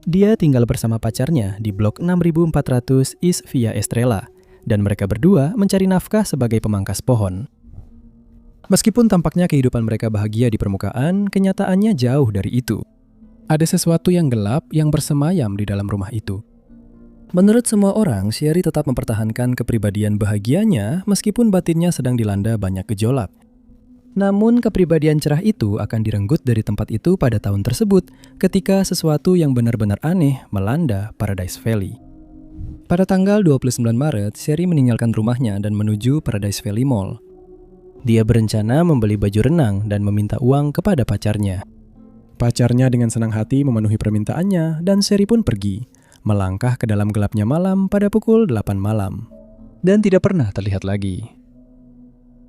S1: Dia tinggal bersama pacarnya di blok 6400 East Via Estrella, dan mereka berdua mencari nafkah sebagai pemangkas pohon. Meskipun tampaknya kehidupan mereka bahagia di permukaan, kenyataannya jauh dari itu. Ada sesuatu yang gelap yang bersemayam di dalam rumah itu. Menurut semua orang, Sherry tetap mempertahankan kepribadian bahagianya meskipun batinnya sedang dilanda banyak gejolak. Namun kepribadian cerah itu akan direnggut dari tempat itu pada tahun tersebut ketika sesuatu yang benar-benar aneh melanda Paradise Valley. Pada tanggal 29 Maret, Sherry meninggalkan rumahnya dan menuju Paradise Valley Mall. Dia berencana membeli baju renang dan meminta uang kepada pacarnya. Pacarnya dengan senang hati memenuhi permintaannya dan Sherry pun pergi, melangkah ke dalam gelapnya malam pada pukul 8 malam. Dan tidak pernah terlihat lagi.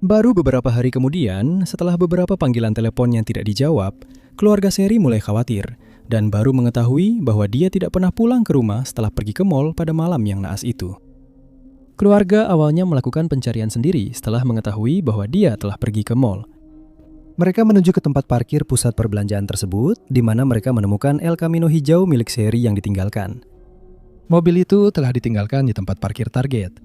S1: Baru beberapa hari kemudian, setelah beberapa panggilan telepon yang tidak dijawab, keluarga Sherry mulai khawatir dan baru mengetahui bahwa dia tidak pernah pulang ke rumah setelah pergi ke mall pada malam yang naas itu. Keluarga awalnya melakukan pencarian sendiri setelah mengetahui bahwa dia telah pergi ke mall. Mereka menuju ke tempat parkir pusat perbelanjaan tersebut, di mana mereka menemukan El Camino hijau milik Sherry yang ditinggalkan. Mobil itu telah ditinggalkan di tempat parkir Target.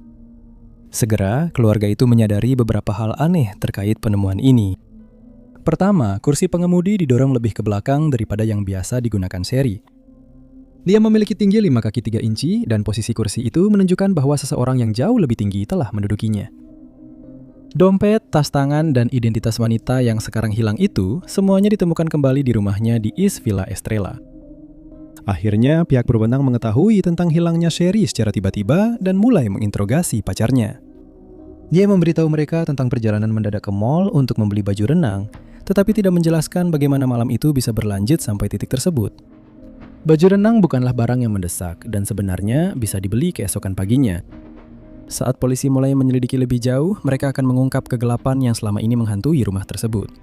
S1: Segera, keluarga itu menyadari beberapa hal aneh terkait penemuan ini. Pertama, kursi pengemudi didorong lebih ke belakang daripada yang biasa digunakan Sherry. Dia memiliki tinggi 5 kaki 3 inci dan posisi kursi itu menunjukkan bahwa seseorang yang jauh lebih tinggi telah mendudukinya. Dompet, tas tangan, dan identitas wanita yang sekarang hilang itu semuanya ditemukan kembali di rumahnya di East Villa Estrella. Akhirnya, pihak berwenang mengetahui tentang hilangnya Sherry secara tiba-tiba dan mulai menginterogasi pacarnya. Dia memberitahu mereka tentang perjalanan mendadak ke mall untuk membeli baju renang, tetapi tidak menjelaskan bagaimana malam itu bisa berlanjut sampai titik tersebut. Baju renang bukanlah barang yang mendesak dan sebenarnya bisa dibeli keesokan paginya. Saat polisi mulai menyelidiki lebih jauh, mereka akan mengungkap kegelapan yang selama ini menghantui rumah tersebut.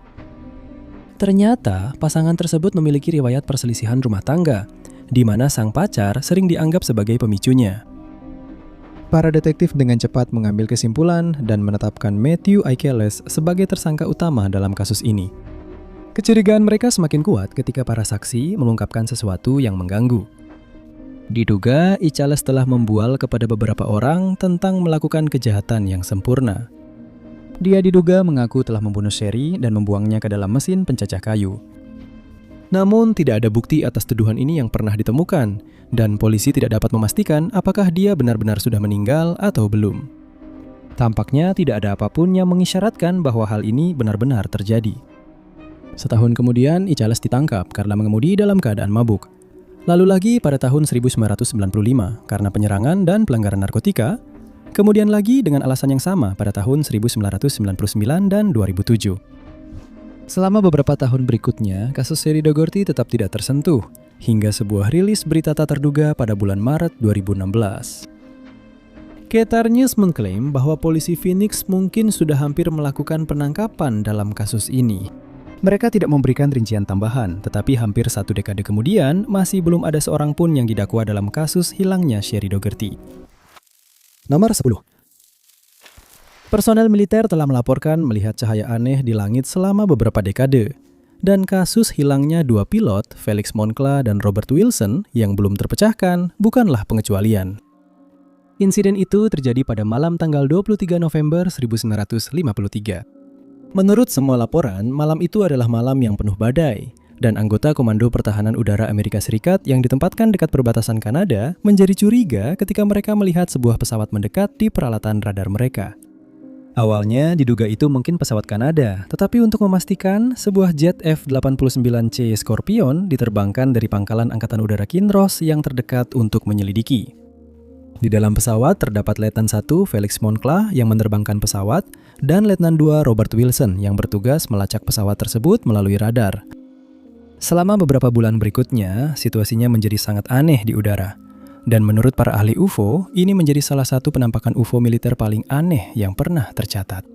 S1: Ternyata, pasangan tersebut memiliki riwayat perselisihan rumah tangga, di mana sang pacar sering dianggap sebagai pemicunya. Para detektif dengan cepat mengambil kesimpulan dan menetapkan Matthew Eicheles sebagai tersangka utama dalam kasus ini. Kecurigaan mereka semakin kuat ketika para saksi mengungkapkan sesuatu yang mengganggu. Diduga, Eicheles telah membual kepada beberapa orang tentang melakukan kejahatan yang sempurna. Dia diduga mengaku telah membunuh Sherry dan membuangnya ke dalam mesin pencacah kayu. Namun, tidak ada bukti atas tuduhan ini yang pernah ditemukan, dan polisi tidak dapat memastikan apakah dia benar-benar sudah meninggal atau belum. Tampaknya tidak ada apapun yang mengisyaratkan bahwa hal ini benar-benar terjadi. Setahun kemudian, Eicheles ditangkap karena mengemudi dalam keadaan mabuk. Lalu lagi pada tahun 1995 karena penyerangan dan pelanggaran narkotika, kemudian lagi dengan alasan yang sama pada tahun 1999 dan 2007. Selama beberapa tahun berikutnya, kasus Sherry Dougherty tetap tidak tersentuh, hingga sebuah rilis berita tak terduga pada bulan Maret 2016. Qatar News mengklaim bahwa polisi Phoenix mungkin sudah hampir melakukan penangkapan dalam kasus ini. Mereka tidak memberikan rincian tambahan, tetapi hampir 1 dekade kemudian, masih belum ada seorang pun yang didakwa dalam kasus hilangnya Sherry Dougherty. Nomor 10. Personel militer telah melaporkan melihat cahaya aneh di langit selama beberapa dekade. Dan kasus hilangnya 2 pilot, Felix Moncla dan Robert Wilson, yang belum terpecahkan, bukanlah pengecualian. Insiden itu terjadi pada malam tanggal 23 November 1953. Menurut semua laporan, malam itu adalah malam yang penuh badai, dan anggota Komando Pertahanan Udara Amerika Serikat yang ditempatkan dekat perbatasan Kanada menjadi curiga ketika mereka melihat sebuah pesawat mendekat di peralatan radar mereka. Awalnya diduga itu mungkin pesawat Kanada, tetapi untuk memastikan, sebuah jet F-89C Scorpion diterbangkan dari pangkalan Angkatan Udara Kinross yang terdekat untuk menyelidiki. Di dalam pesawat terdapat Letnan 1 Felix Moncla yang menerbangkan pesawat dan Letnan 2 Robert Wilson yang bertugas melacak pesawat tersebut melalui radar. Selama beberapa bulan berikutnya, situasinya menjadi sangat aneh di udara. Dan menurut para ahli UFO, ini menjadi salah satu penampakan UFO militer paling aneh yang pernah tercatat.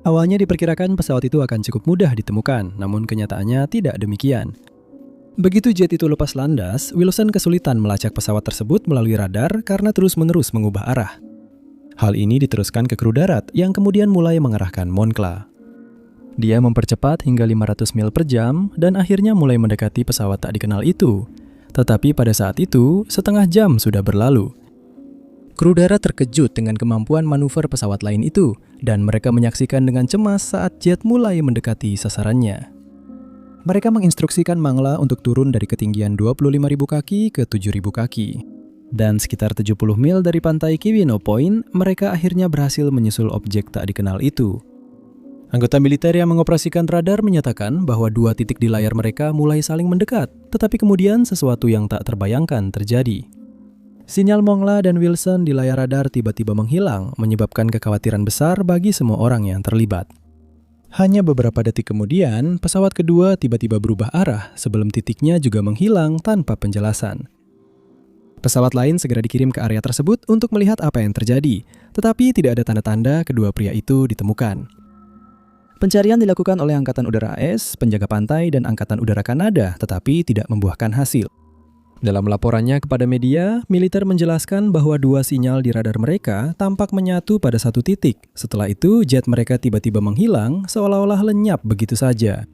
S1: Awalnya diperkirakan pesawat itu akan cukup mudah ditemukan, namun kenyataannya tidak demikian. Begitu jet itu lepas landas, Wilson kesulitan melacak pesawat tersebut melalui radar karena terus-menerus mengubah arah. Hal ini diteruskan ke kru darat yang kemudian mulai mengarahkan Moncla. Dia mempercepat hingga 500 mil per jam dan akhirnya mulai mendekati pesawat tak dikenal itu. Tetapi pada saat itu, setengah jam sudah berlalu. Kru darat terkejut dengan kemampuan manuver pesawat lain itu, dan mereka menyaksikan dengan cemas saat jet mulai mendekati sasarannya. Mereka menginstruksikan Moncla untuk turun dari ketinggian 25.000 kaki ke 7.000 kaki. Dan sekitar 70 mil dari pantai Keweenaw Point, mereka akhirnya berhasil menyusul objek tak dikenal itu. Anggota militer yang mengoperasikan radar menyatakan bahwa 2 titik di layar mereka mulai saling mendekat, tetapi kemudian sesuatu yang tak terbayangkan terjadi. Sinyal Moncla dan Wilson di layar radar tiba-tiba menghilang, menyebabkan kekhawatiran besar bagi semua orang yang terlibat. Hanya beberapa detik kemudian, pesawat kedua tiba-tiba berubah arah sebelum titiknya juga menghilang tanpa penjelasan. Pesawat lain segera dikirim ke area tersebut untuk melihat apa yang terjadi, tetapi tidak ada tanda-tanda kedua pria itu ditemukan. Pencarian dilakukan oleh Angkatan Udara AS, penjaga pantai, dan Angkatan Udara Kanada, tetapi tidak membuahkan hasil. Dalam laporannya kepada media, militer menjelaskan bahwa dua sinyal di radar mereka tampak menyatu pada satu titik. Setelah itu, jet mereka tiba-tiba menghilang, seolah-olah lenyap begitu saja.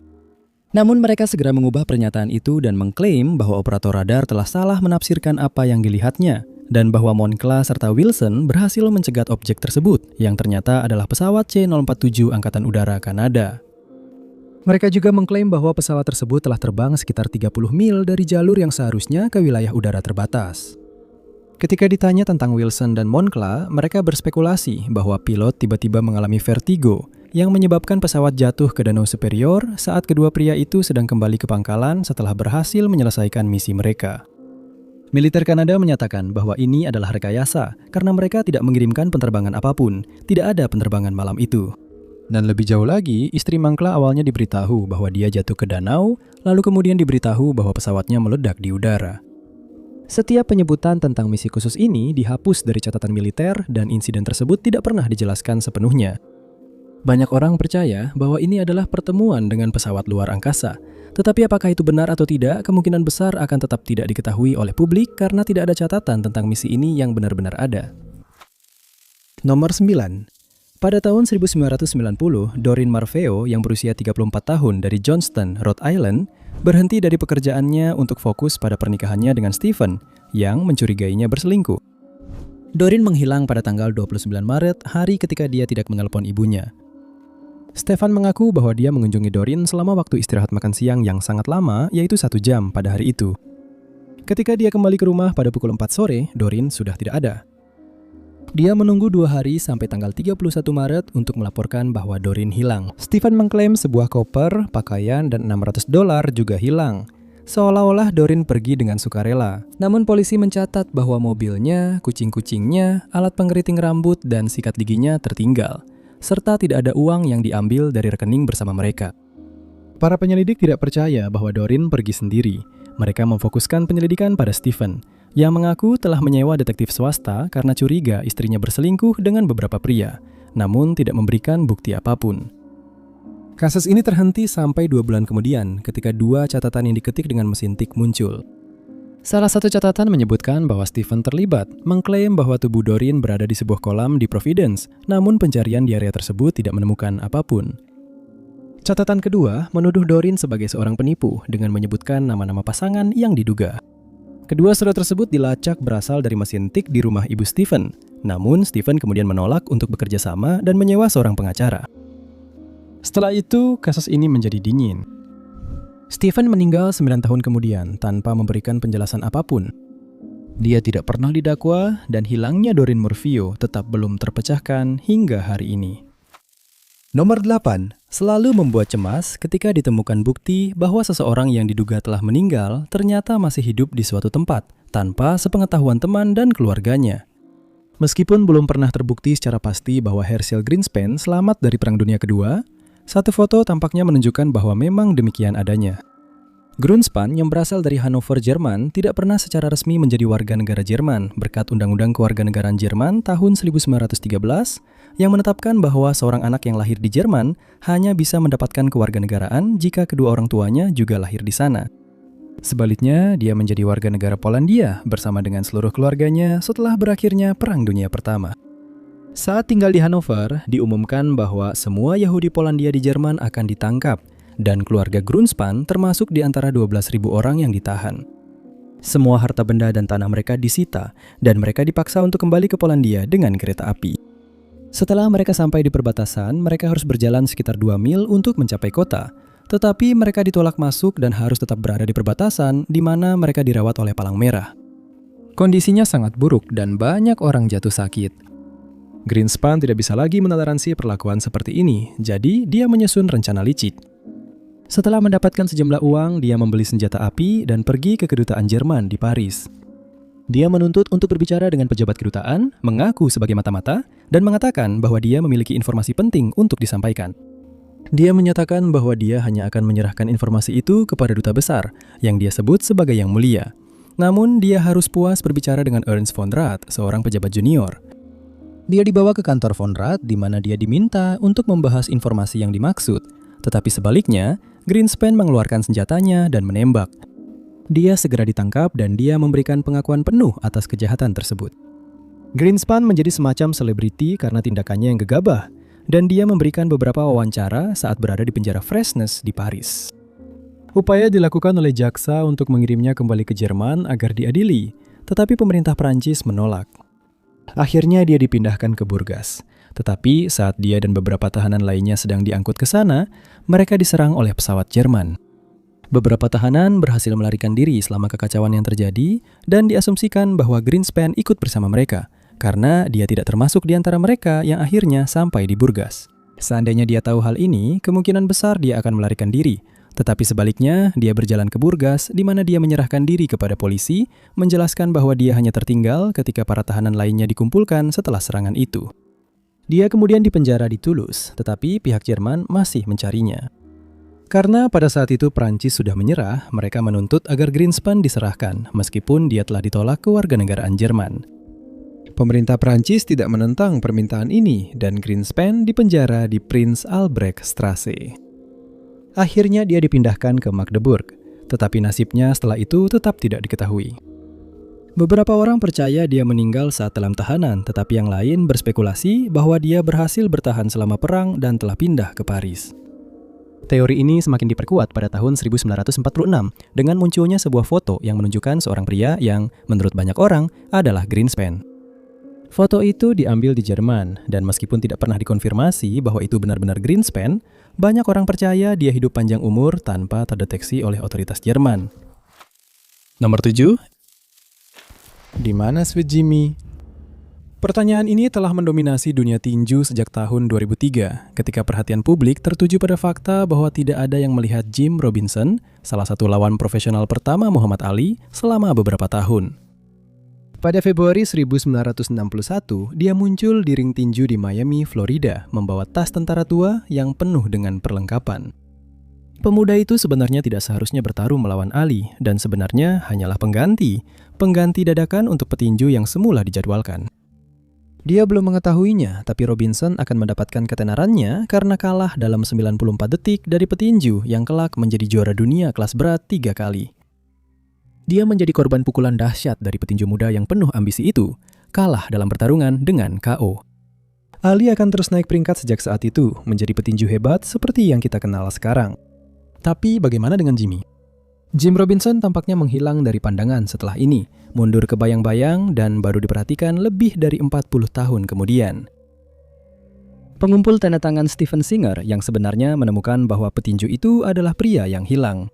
S1: Namun mereka segera mengubah pernyataan itu dan mengklaim bahwa operator radar telah salah menafsirkan apa yang dilihatnya, dan bahwa Moncla serta Wilson berhasil mencegat objek tersebut, yang ternyata adalah pesawat C-047 Angkatan Udara Kanada. Mereka juga mengklaim bahwa pesawat tersebut telah terbang sekitar 30 mil dari jalur yang seharusnya ke wilayah udara terbatas. Ketika ditanya tentang Wilson dan Moncla, mereka berspekulasi bahwa pilot tiba-tiba mengalami vertigo yang menyebabkan pesawat jatuh ke Danau Superior saat kedua pria itu sedang kembali ke pangkalan setelah berhasil menyelesaikan misi mereka. Militer Kanada menyatakan bahwa ini adalah rekayasa karena mereka tidak mengirimkan penerbangan apapun, tidak ada penerbangan malam itu. Dan lebih jauh lagi, istri Moncla awalnya diberitahu bahwa dia jatuh ke danau, lalu kemudian diberitahu bahwa pesawatnya meledak di udara. Setiap penyebutan tentang misi khusus ini dihapus dari catatan militer dan insiden tersebut tidak pernah dijelaskan sepenuhnya. Banyak orang percaya bahwa ini adalah pertemuan dengan pesawat luar angkasa. Tetapi apakah itu benar atau tidak, kemungkinan besar akan tetap tidak diketahui oleh publik karena tidak ada catatan tentang misi ini yang benar-benar ada. Nomor 9. Pada tahun 1990, Doreen Marfeo yang berusia 34 tahun dari Johnston, Rhode Island, berhenti dari pekerjaannya untuk fokus pada pernikahannya dengan Stephen, yang mencurigainya berselingkuh. Doreen menghilang pada tanggal 29 Maret, hari ketika dia tidak menelpon ibunya. Stephen mengaku bahwa dia mengunjungi Doreen selama waktu istirahat makan siang yang sangat lama, yaitu 1 jam pada hari itu. Ketika dia kembali ke rumah pada pukul 4 sore, Doreen sudah tidak ada. Dia menunggu 2 hari sampai tanggal 31 Maret untuk melaporkan bahwa Doreen hilang. Stephen mengklaim sebuah koper, pakaian, dan $600 juga hilang. Seolah-olah Doreen pergi dengan sukarela. Namun polisi mencatat bahwa mobilnya, kucing-kucingnya, alat pengkeriting rambut, dan sikat giginya tertinggal, serta tidak ada uang yang diambil dari rekening bersama mereka. Para penyelidik tidak percaya bahwa Doreen pergi sendiri. Mereka memfokuskan penyelidikan pada Stephen, yang mengaku telah menyewa detektif swasta karena curiga istrinya berselingkuh dengan beberapa pria, namun tidak memberikan bukti apapun. Kasus ini terhenti sampai 2 bulan kemudian ketika 2 catatan yang diketik dengan mesin tik muncul. Salah satu catatan menyebutkan bahwa Stephen terlibat, mengklaim bahwa tubuh Doreen berada di sebuah kolam di Providence, namun pencarian di area tersebut tidak menemukan apapun. Catatan kedua menuduh Doreen sebagai seorang penipu dengan menyebutkan nama-nama pasangan yang diduga. Kedua surat tersebut dilacak berasal dari mesin tik di rumah ibu Stephen, namun Stephen kemudian menolak untuk bekerja sama dan menyewa seorang pengacara. Setelah itu, kasus ini menjadi dingin. Stephen meninggal 9 tahun kemudian tanpa memberikan penjelasan apapun. Dia tidak pernah didakwa dan hilangnya Doreen Marfeo tetap belum terpecahkan hingga hari ini. Nomor 8. Selalu membuat cemas ketika ditemukan bukti bahwa seseorang yang diduga telah meninggal ternyata masih hidup di suatu tempat tanpa sepengetahuan teman dan keluarganya. Meskipun belum pernah terbukti secara pasti bahwa Herschel Greenspan selamat dari Perang Dunia Kedua, satu foto tampaknya menunjukkan bahwa memang demikian adanya. Greenspan yang berasal dari Hanover, Jerman, tidak pernah secara resmi menjadi warga negara Jerman berkat Undang-Undang Kewarganegaraan Jerman tahun 1913 yang menetapkan bahwa seorang anak yang lahir di Jerman hanya bisa mendapatkan kewarganegaraan jika kedua orang tuanya juga lahir di sana. Sebaliknya, dia menjadi warga negara Polandia bersama dengan seluruh keluarganya setelah berakhirnya Perang Dunia Pertama. Saat tinggal di Hanover, diumumkan bahwa semua Yahudi Polandia di Jerman akan ditangkap, dan keluarga Greenspan termasuk di antara 12.000 orang yang ditahan. Semua harta benda dan tanah mereka disita, dan mereka dipaksa untuk kembali ke Polandia dengan kereta api. Setelah mereka sampai di perbatasan, mereka harus berjalan sekitar 2 mil untuk mencapai kota. Tetapi mereka ditolak masuk dan harus tetap berada di perbatasan, di mana mereka dirawat oleh Palang Merah. Kondisinya sangat buruk dan banyak orang jatuh sakit. Greenspan tidak bisa lagi mentoleransi perlakuan seperti ini, jadi dia menyusun rencana licik. Setelah mendapatkan sejumlah uang, dia membeli senjata api dan pergi ke kedutaan Jerman di Paris. Dia menuntut untuk berbicara dengan pejabat kedutaan, mengaku sebagai mata-mata, dan mengatakan bahwa dia memiliki informasi penting untuk disampaikan. Dia menyatakan bahwa dia hanya akan menyerahkan informasi itu kepada duta besar, yang dia sebut sebagai Yang Mulia. Namun, dia harus puas berbicara dengan Ernst von Rath, seorang pejabat junior. Dia dibawa ke kantor Von Rath di mana dia diminta untuk membahas informasi yang dimaksud. Tetapi sebaliknya, Greenspan mengeluarkan senjatanya dan menembak. Dia segera ditangkap dan dia memberikan pengakuan penuh atas kejahatan tersebut. Greenspan menjadi semacam selebriti karena tindakannya yang gegabah, dan dia memberikan beberapa wawancara saat berada di penjara Fresnes di Paris. Upaya dilakukan oleh jaksa untuk mengirimnya kembali ke Jerman agar diadili, tetapi pemerintah Prancis menolak. Akhirnya dia dipindahkan ke Burgas. Tetapi saat dia dan beberapa tahanan lainnya sedang diangkut ke sana, mereka diserang oleh pesawat Jerman. Beberapa tahanan berhasil melarikan diri selama kekacauan yang terjadi dan diasumsikan bahwa Greenspan ikut bersama mereka karena dia tidak termasuk di antara mereka yang akhirnya sampai di Burgas. Seandainya dia tahu hal ini, kemungkinan besar dia akan melarikan diri. Tetapi sebaliknya, dia berjalan ke Burgas di mana dia menyerahkan diri kepada polisi, menjelaskan bahwa dia hanya tertinggal ketika para tahanan lainnya dikumpulkan setelah serangan itu. Dia kemudian dipenjara di Toulouse, tetapi pihak Jerman masih mencarinya. Karena pada saat itu Prancis sudah menyerah, mereka menuntut agar Greenspan diserahkan, meskipun dia telah ditolak kewarganegaraan Jerman. Pemerintah Prancis tidak menentang permintaan ini, dan Greenspan dipenjara di Prince Albrecht Strasse. Akhirnya dia dipindahkan ke Magdeburg, tetapi nasibnya setelah itu tetap tidak diketahui. Beberapa orang percaya dia meninggal saat dalam tahanan, tetapi yang lain berspekulasi bahwa dia berhasil bertahan selama perang dan telah pindah ke Paris. Teori ini semakin diperkuat pada tahun 1946 dengan munculnya sebuah foto yang menunjukkan seorang pria yang, menurut banyak orang, adalah Greenspan. Foto itu diambil di Jerman, dan meskipun tidak pernah dikonfirmasi bahwa itu benar-benar Greenspan, banyak orang percaya dia hidup panjang umur tanpa terdeteksi oleh otoritas Jerman. Nomor 7. Di mana Sweet Jimmy? Pertanyaan ini telah mendominasi dunia tinju sejak tahun 2003, ketika perhatian publik tertuju pada fakta bahwa tidak ada yang melihat Jim Robinson, salah satu lawan profesional pertama Muhammad Ali, selama beberapa tahun. Pada Februari 1961, dia muncul di ring tinju di Miami, Florida, membawa tas tentara tua yang penuh dengan perlengkapan. Pemuda itu sebenarnya tidak seharusnya bertarung melawan Ali, dan sebenarnya hanyalah pengganti dadakan untuk petinju yang semula dijadwalkan. Dia belum mengetahuinya, tapi Robinson akan mendapatkan ketenarannya karena kalah dalam 94 detik dari petinju yang kelak menjadi juara dunia kelas berat 3 kali. Dia menjadi korban pukulan dahsyat dari petinju muda yang penuh ambisi itu, kalah dalam pertarungan dengan KO. Ali akan terus naik peringkat sejak saat itu, menjadi petinju hebat seperti yang kita kenal sekarang. Tapi bagaimana dengan Jimmy? Jim Robinson tampaknya menghilang dari pandangan setelah ini, mundur ke bayang-bayang dan baru diperhatikan lebih dari 40 tahun kemudian. Pengumpul tanda tangan Steven Singer yang sebenarnya menemukan bahwa petinju itu adalah pria yang hilang.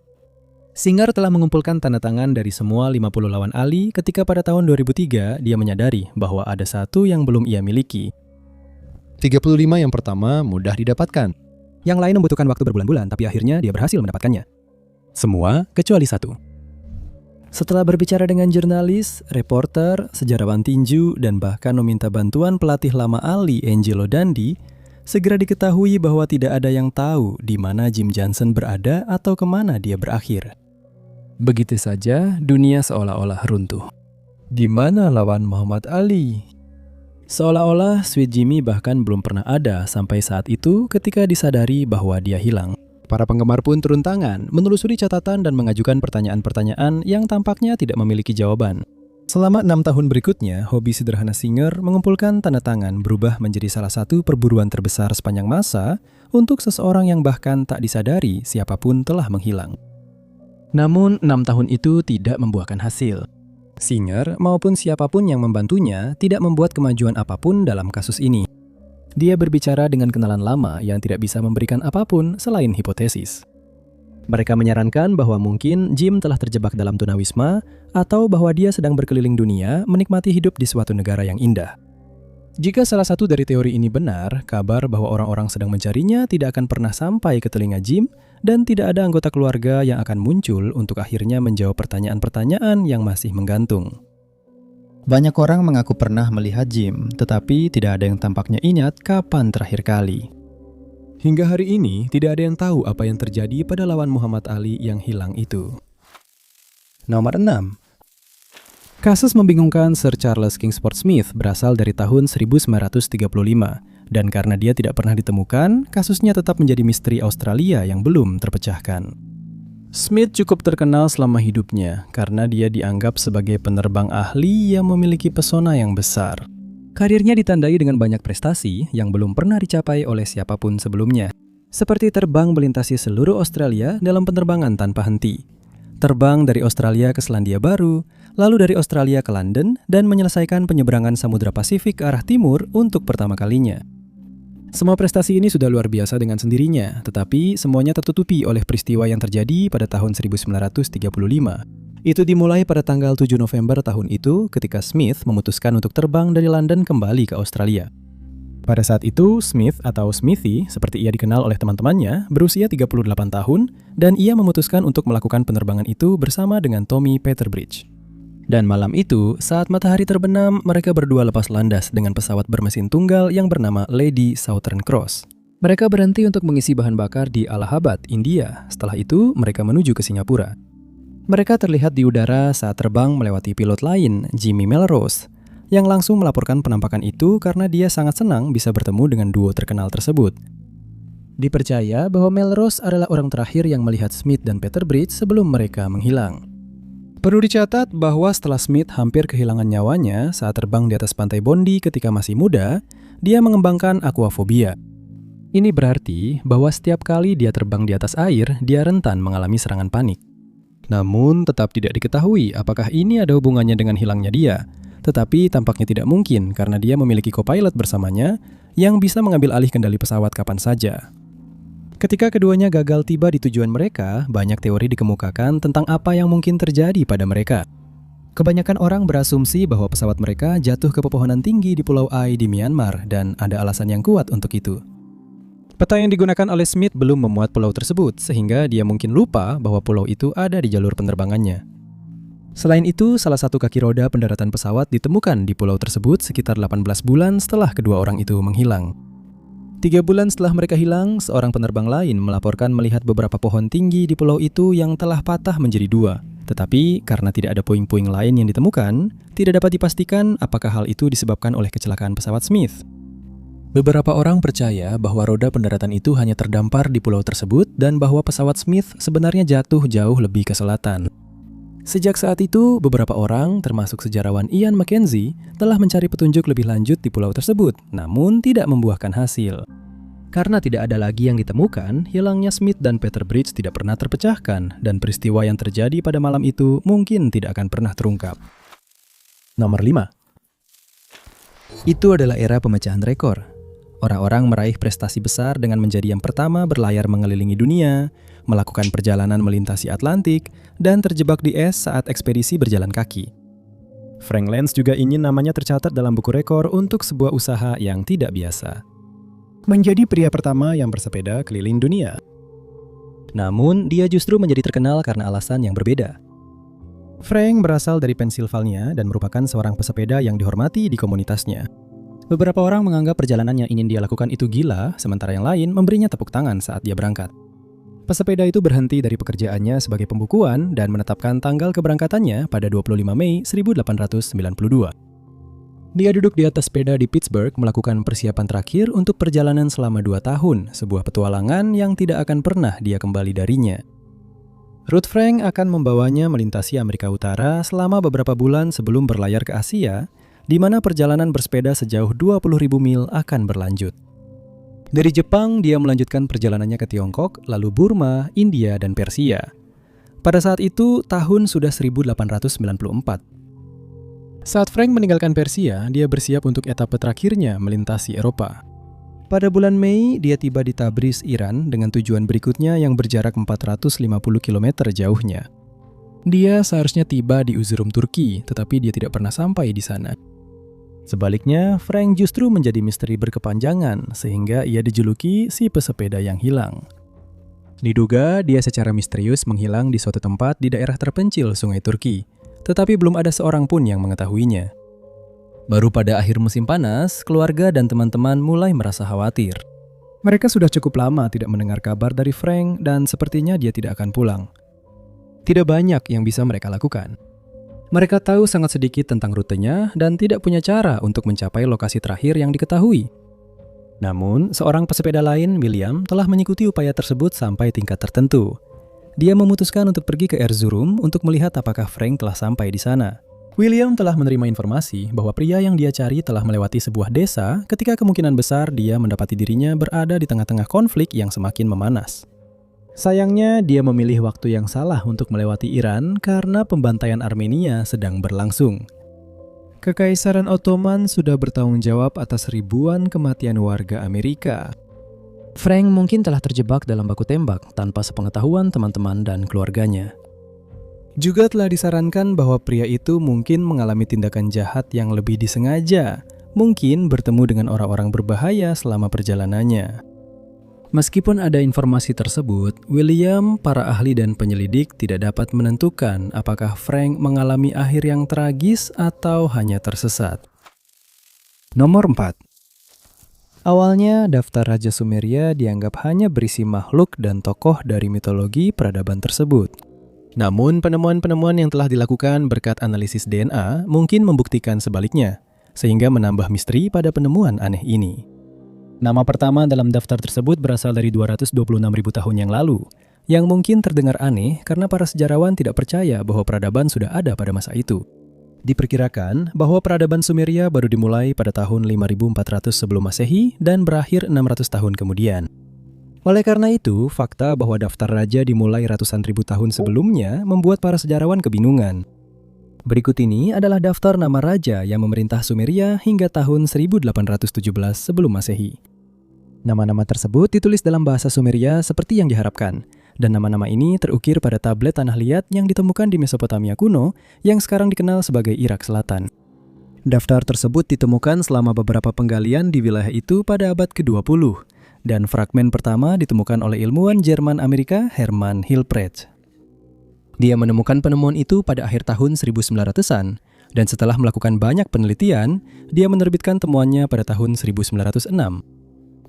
S1: Singer telah mengumpulkan tanda tangan dari semua 50 lawan Ali ketika pada tahun 2003 dia menyadari bahwa ada satu yang belum ia miliki. 35 yang pertama mudah didapatkan. Yang lain membutuhkan waktu berbulan-bulan, tapi akhirnya dia berhasil mendapatkannya. Semua kecuali satu. Setelah berbicara dengan jurnalis, reporter, sejarawan tinju, dan bahkan meminta bantuan pelatih lama Ali, Angelo Dundee, segera diketahui bahwa tidak ada yang tahu di mana Jim Johnson berada atau kemana dia berakhir. Begitu saja, dunia seolah-olah runtuh. Di mana lawan Muhammad Ali? Seolah-olah Sweet Jimmy bahkan belum pernah ada sampai saat itu ketika disadari bahwa dia hilang. Para penggemar pun turun tangan, menelusuri catatan dan mengajukan pertanyaan-pertanyaan yang tampaknya tidak memiliki jawaban. Selama 6 tahun berikutnya, hobi sederhana Singer mengumpulkan tanda tangan berubah menjadi salah satu perburuan terbesar sepanjang masa untuk seseorang yang bahkan tak disadari siapapun telah menghilang. Namun, 6 tahun itu tidak membuahkan hasil. Singer maupun siapapun yang membantunya tidak membuat kemajuan apapun dalam kasus ini. Dia berbicara dengan kenalan lama yang tidak bisa memberikan apapun selain hipotesis. Mereka menyarankan bahwa mungkin Jim telah terjebak dalam tunawisma atau bahwa dia sedang berkeliling dunia menikmati hidup di suatu negara yang indah. Jika salah satu dari teori ini benar, kabar bahwa orang-orang sedang mencarinya tidak akan pernah sampai ke telinga Jim dan tidak ada anggota keluarga yang akan muncul untuk akhirnya menjawab pertanyaan-pertanyaan yang masih menggantung. Banyak orang mengaku pernah melihat Jim, tetapi tidak ada yang tampaknya ingat kapan terakhir kali. Hingga hari ini, tidak ada yang tahu apa yang terjadi pada lawan Muhammad Ali yang hilang itu. Nomor 6. Kasus membingungkan Sir Charles Kingsford Smith berasal dari tahun 1935, dan karena dia tidak pernah ditemukan, kasusnya tetap menjadi misteri Australia yang belum terpecahkan. Smith cukup terkenal selama hidupnya karena dia dianggap sebagai penerbang ahli yang memiliki pesona yang besar. Karirnya ditandai dengan banyak prestasi yang belum pernah dicapai oleh siapapun sebelumnya, seperti terbang melintasi seluruh Australia dalam penerbangan tanpa henti, terbang dari Australia ke Selandia Baru, lalu dari Australia ke London, dan menyelesaikan penyeberangan Samudra Pasifik ke arah timur untuk pertama kalinya. Semua prestasi ini sudah luar biasa dengan sendirinya, tetapi semuanya tertutupi oleh peristiwa yang terjadi pada tahun 1935. Itu dimulai pada tanggal 7 November tahun itu ketika Smith memutuskan untuk terbang dari London kembali ke Australia. Pada saat itu, Smith atau Smithy, seperti ia dikenal oleh teman-temannya, berusia 38 tahun, dan ia memutuskan untuk melakukan penerbangan itu bersama dengan Tommy Peterbridge. Dan malam itu, saat matahari terbenam, mereka berdua lepas landas dengan pesawat bermesin tunggal yang bernama Lady Southern Cross. Mereka berhenti untuk mengisi bahan bakar di Allahabad, India. Setelah itu, mereka menuju ke Singapura. Mereka terlihat di udara saat terbang melewati pilot lain, Jimmy Melrose, yang langsung melaporkan penampakan itu karena dia sangat senang bisa bertemu dengan duo terkenal tersebut. Dipercaya bahwa Melrose adalah orang terakhir yang melihat Smith dan Peterbridge sebelum mereka menghilang. Perlu dicatat bahwa setelah Smith hampir kehilangan nyawanya saat terbang di atas pantai Bondi ketika masih muda, dia mengembangkan aquafobia. Ini berarti bahwa setiap kali dia terbang di atas air, dia rentan mengalami serangan panik. Namun, tetap tidak diketahui apakah ini ada hubungannya dengan hilangnya dia. Tetapi tampaknya tidak mungkin karena dia memiliki co-pilot bersamanya yang bisa mengambil alih kendali pesawat kapan saja. Ketika keduanya gagal tiba di tujuan mereka, banyak teori dikemukakan tentang apa yang mungkin terjadi pada mereka. Kebanyakan orang berasumsi bahwa pesawat mereka jatuh ke pepohonan tinggi di Pulau Ai di Myanmar dan ada alasan yang kuat untuk itu. Peta yang digunakan oleh Smith belum memuat pulau tersebut, sehingga dia mungkin lupa bahwa pulau itu ada di jalur penerbangannya. Selain itu, salah satu kaki roda pendaratan pesawat ditemukan di pulau tersebut sekitar 18 bulan setelah kedua orang itu menghilang. 3 bulan setelah mereka hilang, seorang penerbang lain melaporkan melihat beberapa pohon tinggi di pulau itu yang telah patah menjadi 2. Tetapi, karena tidak ada puing-puing lain yang ditemukan, tidak dapat dipastikan apakah hal itu disebabkan oleh kecelakaan pesawat Smith. Beberapa orang percaya bahwa roda pendaratan itu hanya terdampar di pulau tersebut dan bahwa pesawat Smith sebenarnya jatuh jauh lebih ke selatan. Sejak saat itu, beberapa orang, termasuk sejarawan Ian Mackenzie, telah mencari petunjuk lebih lanjut di pulau tersebut, namun tidak membuahkan hasil. Karena tidak ada lagi yang ditemukan, hilangnya Smith dan Peterbridge tidak pernah terpecahkan, dan peristiwa yang terjadi pada malam itu mungkin tidak akan pernah terungkap. Nomor 5. Itu adalah era pemecahan rekor. Orang-orang meraih prestasi besar dengan menjadi yang pertama berlayar mengelilingi dunia, melakukan perjalanan melintasi Atlantik, dan terjebak di es saat ekspedisi berjalan kaki. Frank Lance juga ingin namanya tercatat dalam buku rekor untuk sebuah usaha yang tidak biasa. Menjadi pria pertama yang bersepeda keliling dunia. Namun, dia justru menjadi terkenal karena alasan yang berbeda. Frank berasal dari Pennsylvania dan merupakan seorang pesepeda yang dihormati di komunitasnya. Beberapa orang menganggap perjalanan yang ingin dia lakukan itu gila, sementara yang lain memberinya tepuk tangan saat dia berangkat. Pesepeda itu berhenti dari pekerjaannya sebagai pembukuan dan menetapkan tanggal keberangkatannya pada 25 Mei 1892. Dia duduk di atas sepeda di Pittsburgh melakukan persiapan terakhir untuk perjalanan selama 2 tahun, sebuah petualangan yang tidak akan pernah dia kembali darinya. Ruth Frank akan membawanya melintasi Amerika Utara selama beberapa bulan sebelum berlayar ke Asia, di mana perjalanan bersepeda sejauh 20.000 mil akan berlanjut. Dari Jepang, dia melanjutkan perjalanannya ke Tiongkok, lalu Burma, India, dan Persia. Pada saat itu, tahun sudah 1894. Saat Frank meninggalkan Persia, dia bersiap untuk etapa terakhirnya melintasi Eropa. Pada bulan Mei, dia tiba di Tabriz, Iran, dengan tujuan berikutnya yang berjarak 450 km jauhnya. Dia seharusnya tiba di Uzurum, Turki, tetapi dia tidak pernah sampai di sana. Sebaliknya, Frank justru menjadi misteri berkepanjangan, sehingga ia dijuluki si pesepeda yang hilang. Diduga, dia secara misterius menghilang di suatu tempat di daerah terpencil Sungai Turki, tetapi belum ada seorang pun yang mengetahuinya. Baru pada akhir musim panas, keluarga dan teman-teman mulai merasa khawatir. Mereka sudah cukup lama tidak mendengar kabar dari Frank dan sepertinya dia tidak akan pulang. Tidak banyak yang bisa mereka lakukan. Mereka tahu sangat sedikit tentang rutenya dan tidak punya cara untuk mencapai lokasi terakhir yang diketahui. Namun, seorang pesepeda lain, William, telah mengikuti upaya tersebut sampai tingkat tertentu. Dia memutuskan untuk pergi ke Erzurum untuk melihat apakah Frank telah sampai di sana. William telah menerima informasi bahwa pria yang dia cari telah melewati sebuah desa ketika kemungkinan besar dia mendapati dirinya berada di tengah-tengah konflik yang semakin memanas. Sayangnya, dia memilih waktu yang salah untuk melewati Iran karena pembantaian Armenia sedang berlangsung. Kekaisaran Ottoman sudah bertanggung jawab atas ribuan kematian warga Amerika. Frank mungkin telah terjebak dalam baku tembak tanpa sepengetahuan teman-teman dan keluarganya. Juga telah disarankan bahwa pria itu mungkin mengalami tindakan jahat yang lebih disengaja, mungkin bertemu dengan orang-orang berbahaya selama perjalanannya. Meskipun ada informasi tersebut, William, para ahli dan penyelidik tidak dapat menentukan apakah Frank mengalami akhir yang tragis atau hanya tersesat. Nomor 4. Awalnya, daftar Raja Sumeria dianggap hanya berisi makhluk dan tokoh dari mitologi peradaban tersebut. Namun, penemuan-penemuan yang telah dilakukan berkat analisis DNA mungkin membuktikan sebaliknya, sehingga menambah misteri pada penemuan aneh ini. Nama pertama dalam daftar tersebut berasal dari 226.000 tahun yang lalu, yang mungkin terdengar aneh karena para sejarawan tidak percaya bahwa peradaban sudah ada pada masa itu. Diperkirakan bahwa peradaban Sumeria baru dimulai pada tahun 5400 sebelum Masehi dan berakhir 600 tahun kemudian. Oleh karena itu, fakta bahwa daftar raja dimulai ratusan ribu tahun sebelumnya membuat para sejarawan kebingungan. Berikut ini adalah daftar nama raja yang memerintah Sumeria hingga tahun 1817 sebelum Masehi. Nama-nama tersebut ditulis dalam bahasa Sumeria seperti yang diharapkan, dan nama-nama ini terukir pada tablet tanah liat yang ditemukan di Mesopotamia kuno yang sekarang dikenal sebagai Irak Selatan. Daftar tersebut ditemukan selama beberapa penggalian di wilayah itu pada abad ke-20, dan fragmen pertama ditemukan oleh ilmuwan Jerman Amerika Hermann Hilprecht. Dia menemukan penemuan itu pada akhir tahun 1900-an, dan setelah melakukan banyak penelitian, dia menerbitkan temuannya pada tahun 1906.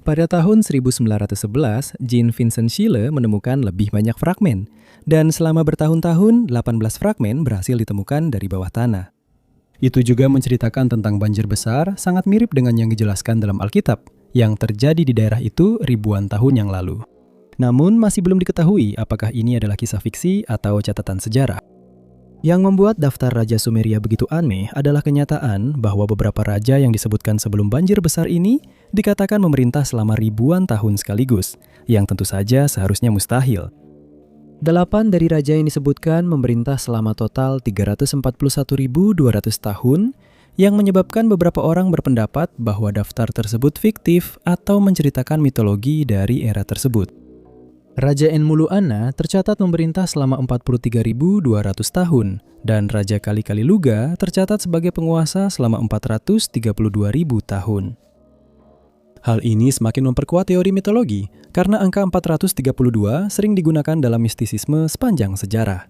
S1: Pada tahun 1911, Jean Vincent Scheele menemukan lebih banyak fragmen, dan selama bertahun-tahun, 18 fragmen berhasil ditemukan dari bawah tanah. Itu juga menceritakan tentang banjir besar, sangat mirip dengan yang dijelaskan dalam Alkitab, yang terjadi di daerah itu ribuan tahun yang lalu. Namun, masih belum diketahui apakah ini adalah kisah fiksi atau catatan sejarah. Yang membuat daftar Raja Sumeria begitu aneh adalah kenyataan bahwa beberapa raja yang disebutkan sebelum banjir besar ini dikatakan memerintah selama ribuan tahun sekaligus, yang tentu saja seharusnya mustahil. 8 dari raja yang disebutkan memerintah selama total 341.200 tahun, yang menyebabkan beberapa orang berpendapat bahwa daftar tersebut fiktif atau menceritakan mitologi dari era tersebut. Raja Enmuluana tercatat memerintah selama 43.200 tahun, dan Raja Kali-Kali Luga tercatat sebagai penguasa selama 432.000 tahun. Hal ini semakin memperkuat teori mitologi, karena angka 432 sering digunakan dalam mistisisme sepanjang sejarah.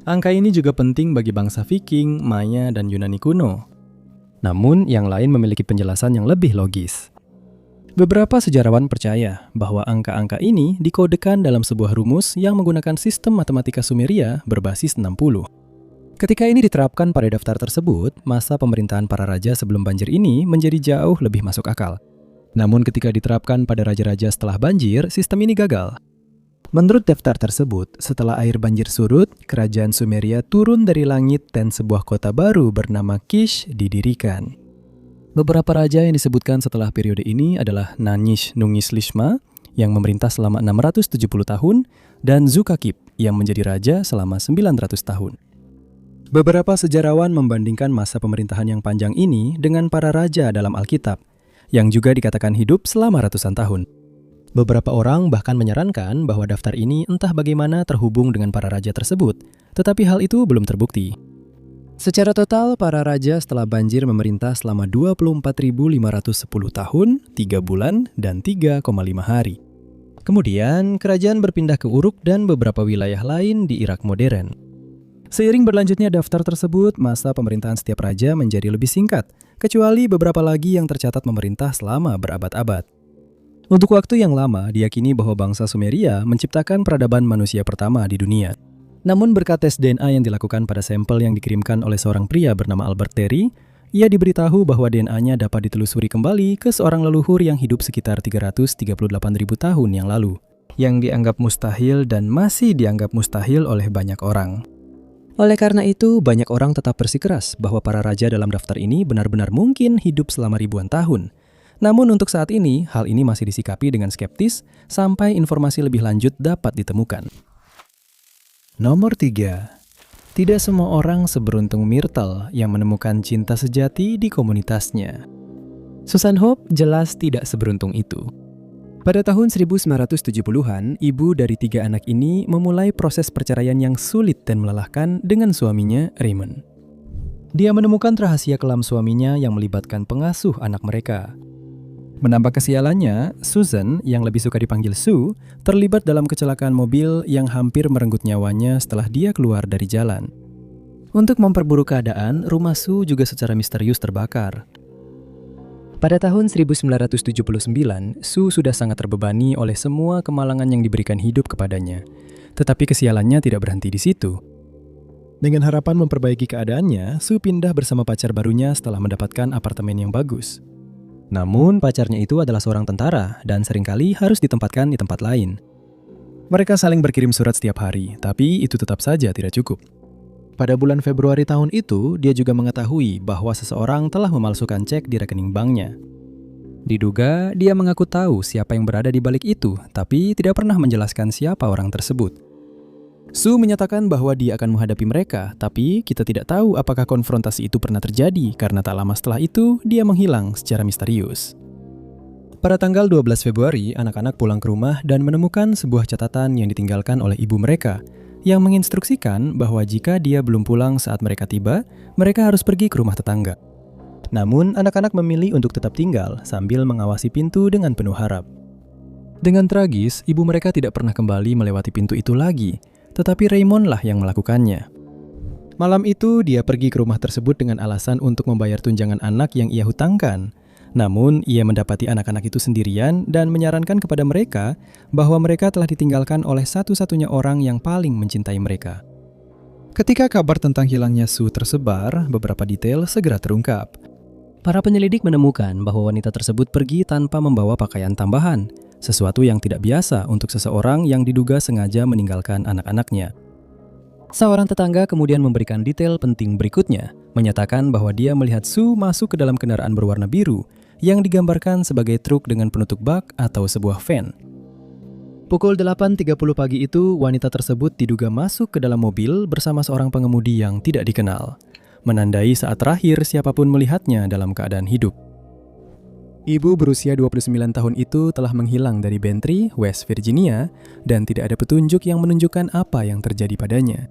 S1: Angka ini juga penting bagi bangsa Viking, Maya, dan Yunani kuno. Namun, yang lain memiliki penjelasan yang lebih logis. Beberapa sejarawan percaya bahwa angka-angka ini dikodekan dalam sebuah rumus yang menggunakan sistem matematika Sumeria berbasis 60. Ketika ini diterapkan pada daftar tersebut, masa pemerintahan para raja sebelum banjir ini menjadi jauh lebih masuk akal. Namun ketika diterapkan pada raja-raja setelah banjir, sistem ini gagal. Menurut daftar tersebut, setelah air banjir surut, kerajaan Sumeria turun dari langit dan sebuah kota baru bernama Kish didirikan. Beberapa raja yang disebutkan setelah periode ini adalah Nanish-Nungish-Lishma yang memerintah selama 670 tahun dan Zukakip yang menjadi raja selama 900 tahun. Beberapa sejarawan membandingkan masa pemerintahan yang panjang ini dengan para raja dalam Alkitab, yang juga dikatakan hidup selama ratusan tahun. Beberapa orang bahkan menyarankan bahwa daftar ini entah bagaimana terhubung dengan para raja tersebut, tetapi hal itu belum terbukti. Secara total, para raja setelah banjir memerintah selama 24.510 tahun, 3 bulan, dan 3,5 hari. Kemudian, kerajaan berpindah ke Uruk dan beberapa wilayah lain di Irak modern. Seiring berlanjutnya daftar tersebut, masa pemerintahan setiap raja menjadi lebih singkat, kecuali beberapa lagi yang tercatat memerintah selama berabad-abad. Untuk waktu yang lama, diyakini bahwa bangsa Sumeria menciptakan peradaban manusia pertama di dunia. Namun berkat tes DNA yang dilakukan pada sampel yang dikirimkan oleh seorang pria bernama Albert Terry, ia diberitahu bahwa DNA-nya dapat ditelusuri kembali ke seorang leluhur yang hidup sekitar 338.000 tahun yang lalu, yang dianggap mustahil dan masih dianggap mustahil oleh banyak orang. Oleh karena itu, banyak orang tetap bersikeras bahwa para raja dalam daftar ini benar-benar mungkin hidup selama ribuan tahun. Namun untuk saat ini, hal ini masih disikapi dengan skeptis sampai informasi lebih lanjut dapat ditemukan. Nomor 3. Tidak semua orang seberuntung Myrtle yang menemukan cinta sejati di komunitasnya. Susan Hope jelas tidak seberuntung itu. Pada tahun 1970-an, ibu dari 3 anak ini memulai proses perceraian yang sulit dan melelahkan dengan suaminya, Raymond. Dia menemukan rahasia kelam suaminya yang melibatkan pengasuh anak mereka. Menambah kesialannya, Susan, yang lebih suka dipanggil Sue, terlibat dalam kecelakaan mobil yang hampir merenggut nyawanya setelah dia keluar dari jalan. Untuk memperburuk keadaan, rumah Sue juga secara misterius terbakar. Pada tahun 1979, Sue sudah sangat terbebani oleh semua kemalangan yang diberikan hidup kepadanya. Tetapi kesialannya tidak berhenti di situ. Dengan harapan memperbaiki keadaannya, Sue pindah bersama pacar barunya setelah mendapatkan apartemen yang bagus. Namun, pacarnya itu adalah seorang tentara dan seringkali harus ditempatkan di tempat lain. Mereka saling berkirim surat setiap hari, tapi itu tetap saja tidak cukup. Pada bulan Februari tahun itu, dia juga mengetahui bahwa seseorang telah memalsukan cek di rekening banknya. Diduga, dia mengaku tahu siapa yang berada di balik itu, tapi tidak pernah menjelaskan siapa orang tersebut. Sue menyatakan bahwa dia akan menghadapi mereka, tapi kita tidak tahu apakah konfrontasi itu pernah terjadi karena tak lama setelah itu dia menghilang secara misterius. Pada tanggal 12 Februari, anak-anak pulang ke rumah dan menemukan sebuah catatan yang ditinggalkan oleh ibu mereka yang menginstruksikan bahwa jika dia belum pulang saat mereka tiba, mereka harus pergi ke rumah tetangga. Namun, anak-anak memilih untuk tetap tinggal sambil mengawasi pintu dengan penuh harap. Dengan tragis, ibu mereka tidak pernah kembali melewati pintu itu lagi. Tetapi Raymond lah yang melakukannya. Malam itu, dia pergi ke rumah tersebut dengan alasan untuk membayar tunjangan anak yang ia hutangkan. Namun, ia mendapati anak-anak itu sendirian dan menyarankan kepada mereka bahwa mereka telah ditinggalkan oleh satu-satunya orang yang paling mencintai mereka. Ketika kabar tentang hilangnya Sue tersebar, beberapa detail segera terungkap. Para penyelidik menemukan bahwa wanita tersebut pergi tanpa membawa pakaian tambahan. Sesuatu yang tidak biasa untuk seseorang yang diduga sengaja meninggalkan anak-anaknya. Seorang tetangga kemudian memberikan detail penting berikutnya, menyatakan bahwa dia melihat Sue masuk ke dalam kendaraan berwarna biru yang digambarkan sebagai truk dengan penutup bak atau sebuah van. Pukul 8.30 pagi itu, wanita tersebut diduga masuk ke dalam mobil bersama seorang pengemudi yang tidak dikenal, menandai saat terakhir siapapun melihatnya dalam keadaan hidup. Ibu berusia 29 tahun itu telah menghilang dari Bentry, West Virginia, dan tidak ada petunjuk yang menunjukkan apa yang terjadi padanya.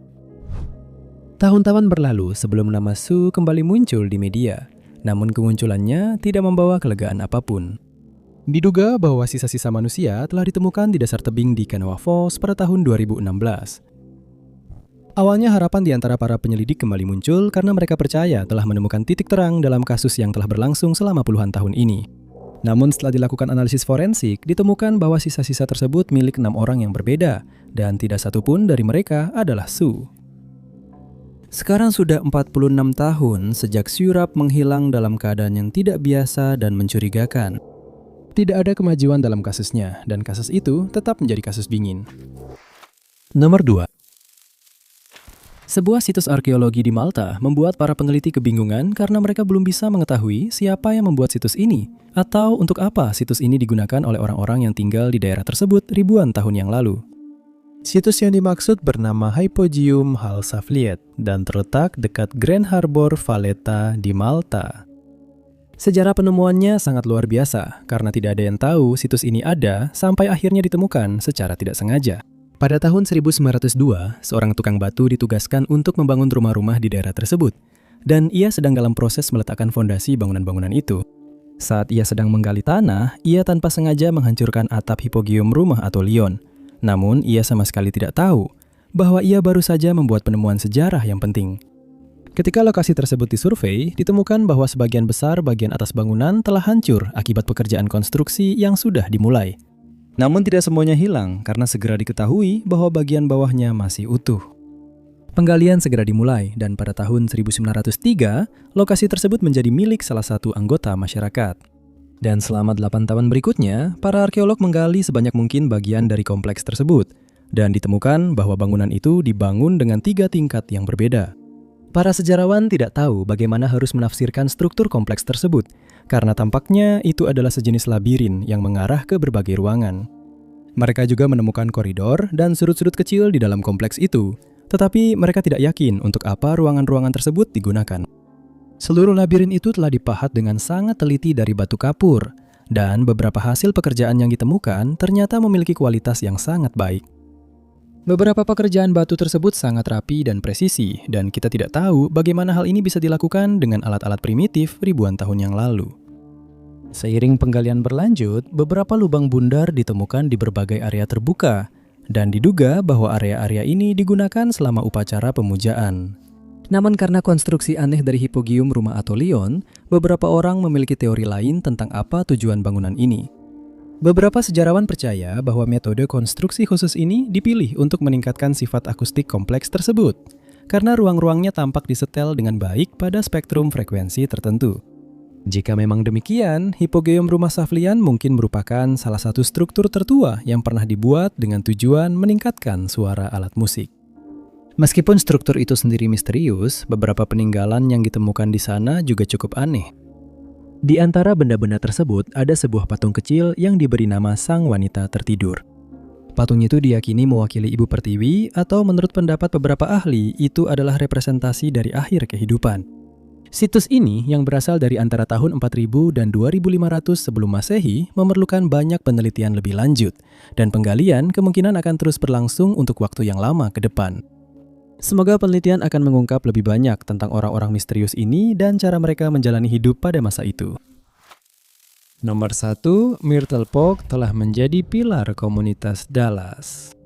S1: Tahun-tahun berlalu sebelum nama Sue kembali muncul di media, namun kemunculannya tidak membawa kelegaan apapun. Diduga bahwa sisa-sisa manusia telah ditemukan di dasar tebing di Kanawha Falls pada tahun 2016. Awalnya harapan di antara para penyelidik kembali muncul karena mereka percaya telah menemukan titik terang dalam kasus yang telah berlangsung selama puluhan tahun ini. Namun setelah dilakukan analisis forensik, ditemukan bahwa sisa-sisa tersebut milik 6 orang yang berbeda, dan tidak satu pun dari mereka adalah Sue. Sekarang sudah 46 tahun sejak Sue Rupp menghilang dalam keadaan yang tidak biasa dan mencurigakan. Tidak ada kemajuan dalam kasusnya, dan kasus itu tetap menjadi kasus dingin. Nomor 2. Sebuah situs arkeologi di Malta membuat para peneliti kebingungan karena mereka belum bisa mengetahui siapa yang membuat situs ini atau untuk apa situs ini digunakan oleh orang-orang yang tinggal di daerah tersebut ribuan tahun yang lalu. Situs yang dimaksud bernama Hypogeum Halsafliet dan terletak dekat Grand Harbor Valletta di Malta. Sejarah penemuannya sangat luar biasa karena tidak ada yang tahu situs ini ada sampai akhirnya ditemukan secara tidak sengaja. Pada tahun 1902, seorang tukang batu ditugaskan untuk membangun rumah-rumah di daerah tersebut, dan ia sedang dalam proses meletakkan fondasi bangunan-bangunan itu. Saat ia sedang menggali tanah, ia tanpa sengaja menghancurkan atap hipogeum rumah atau lion. Namun, ia sama sekali tidak tahu bahwa ia baru saja membuat penemuan sejarah yang penting. Ketika lokasi tersebut disurvei, ditemukan bahwa sebagian besar bagian atas bangunan telah hancur akibat pekerjaan konstruksi yang sudah dimulai. Namun tidak semuanya hilang karena segera diketahui bahwa bagian bawahnya masih utuh. Penggalian segera dimulai dan pada tahun 1903, lokasi tersebut menjadi milik salah satu anggota masyarakat. Dan selama 8 tahun berikutnya, para arkeolog menggali sebanyak mungkin bagian dari kompleks tersebut dan ditemukan bahwa bangunan itu dibangun dengan 3 tingkat yang berbeda. Para sejarawan tidak tahu bagaimana harus menafsirkan struktur kompleks tersebut karena tampaknya itu adalah sejenis labirin yang mengarah ke berbagai ruangan. Mereka juga menemukan koridor dan sudut-sudut kecil di dalam kompleks itu, tetapi mereka tidak yakin untuk apa ruangan-ruangan tersebut digunakan. Seluruh labirin itu telah dipahat dengan sangat teliti dari batu kapur, dan beberapa hasil pekerjaan yang ditemukan ternyata memiliki kualitas yang sangat baik. Beberapa pekerjaan batu tersebut sangat rapi dan presisi, dan kita tidak tahu bagaimana hal ini bisa dilakukan dengan alat-alat primitif ribuan tahun yang lalu. Seiring penggalian berlanjut, beberapa lubang bundar ditemukan di berbagai area terbuka, dan diduga bahwa area-area ini digunakan selama upacara pemujaan. Namun karena konstruksi aneh dari hipogeum rumah Atolion, beberapa orang memiliki teori lain tentang apa tujuan bangunan ini. Beberapa sejarawan percaya bahwa metode konstruksi khusus ini dipilih untuk meningkatkan sifat akustik kompleks tersebut, karena ruang-ruangnya tampak disetel dengan baik pada spektrum frekuensi tertentu. Jika memang demikian, hipogeum rumah Savlian mungkin merupakan salah satu struktur tertua yang pernah dibuat dengan tujuan meningkatkan suara alat musik. Meskipun struktur itu sendiri misterius, beberapa peninggalan yang ditemukan di sana juga cukup aneh. Di antara benda-benda tersebut ada sebuah patung kecil yang diberi nama Sang Wanita Tertidur. Patung itu diyakini mewakili Ibu Pertiwi atau menurut pendapat beberapa ahli, itu adalah representasi dari akhir kehidupan. Situs ini yang berasal dari antara tahun 4000 dan 2500 sebelum Masehi memerlukan banyak penelitian lebih lanjut, dan penggalian kemungkinan akan terus berlangsung untuk waktu yang lama ke depan. Semoga penelitian akan mengungkap lebih banyak tentang orang-orang misterius ini dan cara mereka menjalani hidup pada masa itu. Nomor 1, Myrtle Pogue telah menjadi pilar komunitas Dallas.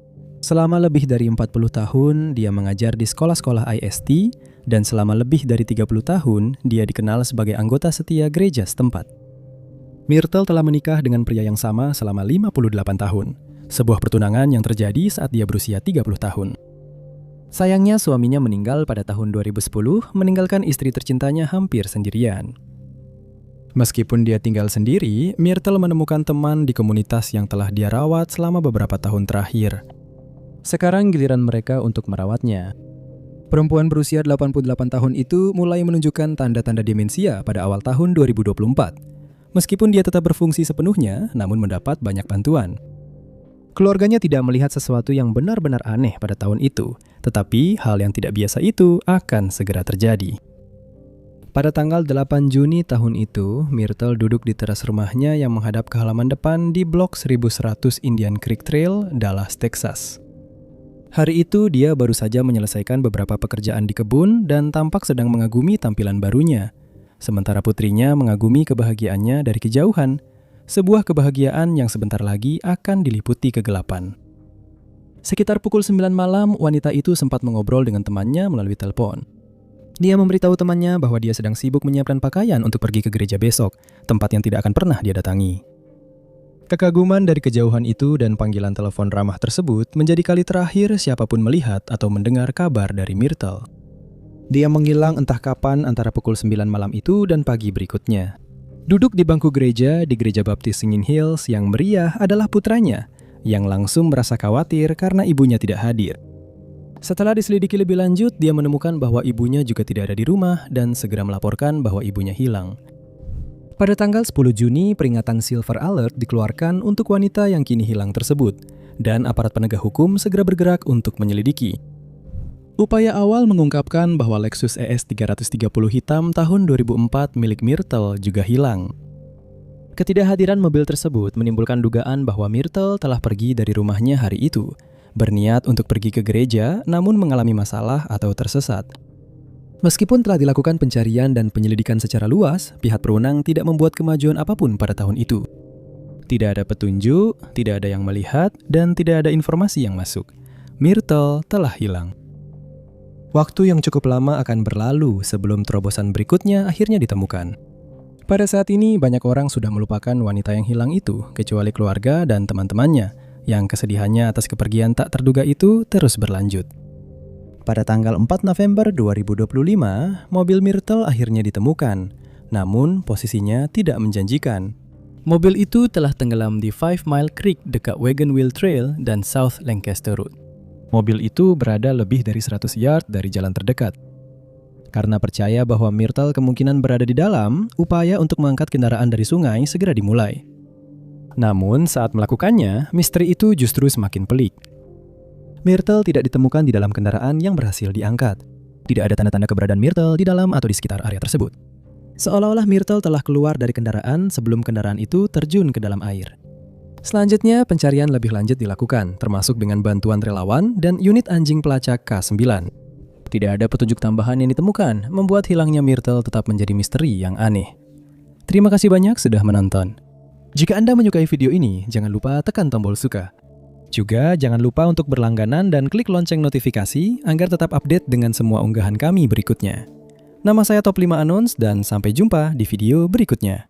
S1: Selama lebih dari 40 tahun, dia mengajar di sekolah-sekolah IST, dan selama lebih dari 30 tahun, dia dikenal sebagai anggota setia gereja setempat. Myrtle telah menikah dengan pria yang sama selama 58 tahun, sebuah pertunangan yang terjadi saat dia berusia 30 tahun. Sayangnya, suaminya meninggal pada tahun 2010, meninggalkan istri tercintanya hampir sendirian. Meskipun dia tinggal sendiri, Myrtle menemukan teman di komunitas yang telah dia rawat selama beberapa tahun terakhir. Sekarang giliran mereka untuk merawatnya. Perempuan berusia 88 tahun itu mulai menunjukkan tanda-tanda demensia pada awal tahun 2024. Meskipun dia tetap berfungsi sepenuhnya, namun mendapat banyak bantuan. Keluarganya tidak melihat sesuatu yang benar-benar aneh pada tahun itu, tetapi hal yang tidak biasa itu akan segera terjadi. Pada tanggal 8 Juni tahun itu, Myrtle duduk di teras rumahnya yang menghadap ke halaman depan di blok 1100 Indian Creek Trail, Dallas, Texas. Hari itu dia baru saja menyelesaikan beberapa pekerjaan di kebun dan tampak sedang mengagumi tampilan barunya. Sementara putrinya mengagumi kebahagiaannya dari kejauhan, sebuah kebahagiaan yang sebentar lagi akan diliputi kegelapan. Sekitar pukul 9 malam, wanita itu sempat mengobrol dengan temannya melalui telepon. Dia memberitahu temannya bahwa dia sedang sibuk menyiapkan pakaian untuk pergi ke gereja besok, tempat yang tidak akan pernah dia datangi. Kekaguman dari kejauhan itu dan panggilan telepon ramah tersebut menjadi kali terakhir siapapun melihat atau mendengar kabar dari Myrtle. Dia menghilang entah kapan antara pukul 9 malam itu dan pagi berikutnya. Duduk di bangku gereja di Gereja Baptis Singing Hills yang meriah adalah putranya, yang langsung merasa khawatir karena ibunya tidak hadir. Setelah diselidiki lebih lanjut, dia menemukan bahwa ibunya juga tidak ada di rumah dan segera melaporkan bahwa ibunya hilang. Pada tanggal 10 Juni, peringatan Silver Alert dikeluarkan untuk wanita yang kini hilang tersebut, dan aparat penegak hukum segera bergerak untuk menyelidiki. Upaya awal mengungkapkan bahwa Lexus ES 330 hitam tahun 2004 milik Myrtle juga hilang. Ketidakhadiran mobil tersebut menimbulkan dugaan bahwa Myrtle telah pergi dari rumahnya hari itu, berniat untuk pergi ke gereja namun mengalami masalah atau tersesat. Meskipun telah dilakukan pencarian dan penyelidikan secara luas, pihak berwenang tidak membuat kemajuan apapun pada tahun itu. Tidak ada petunjuk, tidak ada yang melihat, dan tidak ada informasi yang masuk. Myrtle telah hilang. Waktu yang cukup lama akan berlalu sebelum terobosan berikutnya akhirnya ditemukan. Pada saat ini, banyak orang sudah melupakan wanita yang hilang itu, kecuali keluarga dan teman-temannya, yang kesedihannya atas kepergian tak terduga itu terus berlanjut. Pada tanggal 4 November 2025, mobil Myrtle akhirnya ditemukan, namun posisinya tidak menjanjikan. Mobil itu telah tenggelam di 5 Mile Creek dekat Wagon Wheel Trail dan South Lancaster Road. Mobil itu berada lebih dari 100 yard dari jalan terdekat. Karena percaya bahwa Myrtle kemungkinan berada di dalam, upaya untuk mengangkat kendaraan dari sungai segera dimulai. Namun saat melakukannya, misteri itu justru semakin pelik. Myrtle tidak ditemukan di dalam kendaraan yang berhasil diangkat. Tidak ada tanda-tanda keberadaan Myrtle di dalam atau di sekitar area tersebut. Seolah-olah Myrtle telah keluar dari kendaraan sebelum kendaraan itu terjun ke dalam air. Selanjutnya, pencarian lebih lanjut dilakukan, termasuk dengan bantuan relawan dan unit anjing pelacak K9. Tidak ada petunjuk tambahan yang ditemukan, membuat hilangnya Myrtle tetap menjadi misteri yang aneh. Terima kasih banyak sudah menonton. Jika Anda menyukai video ini, jangan lupa tekan tombol suka. Juga jangan lupa untuk berlangganan dan klik lonceng notifikasi agar tetap update dengan semua unggahan kami berikutnya. Nama saya Top 5 Anons dan sampai jumpa di video berikutnya.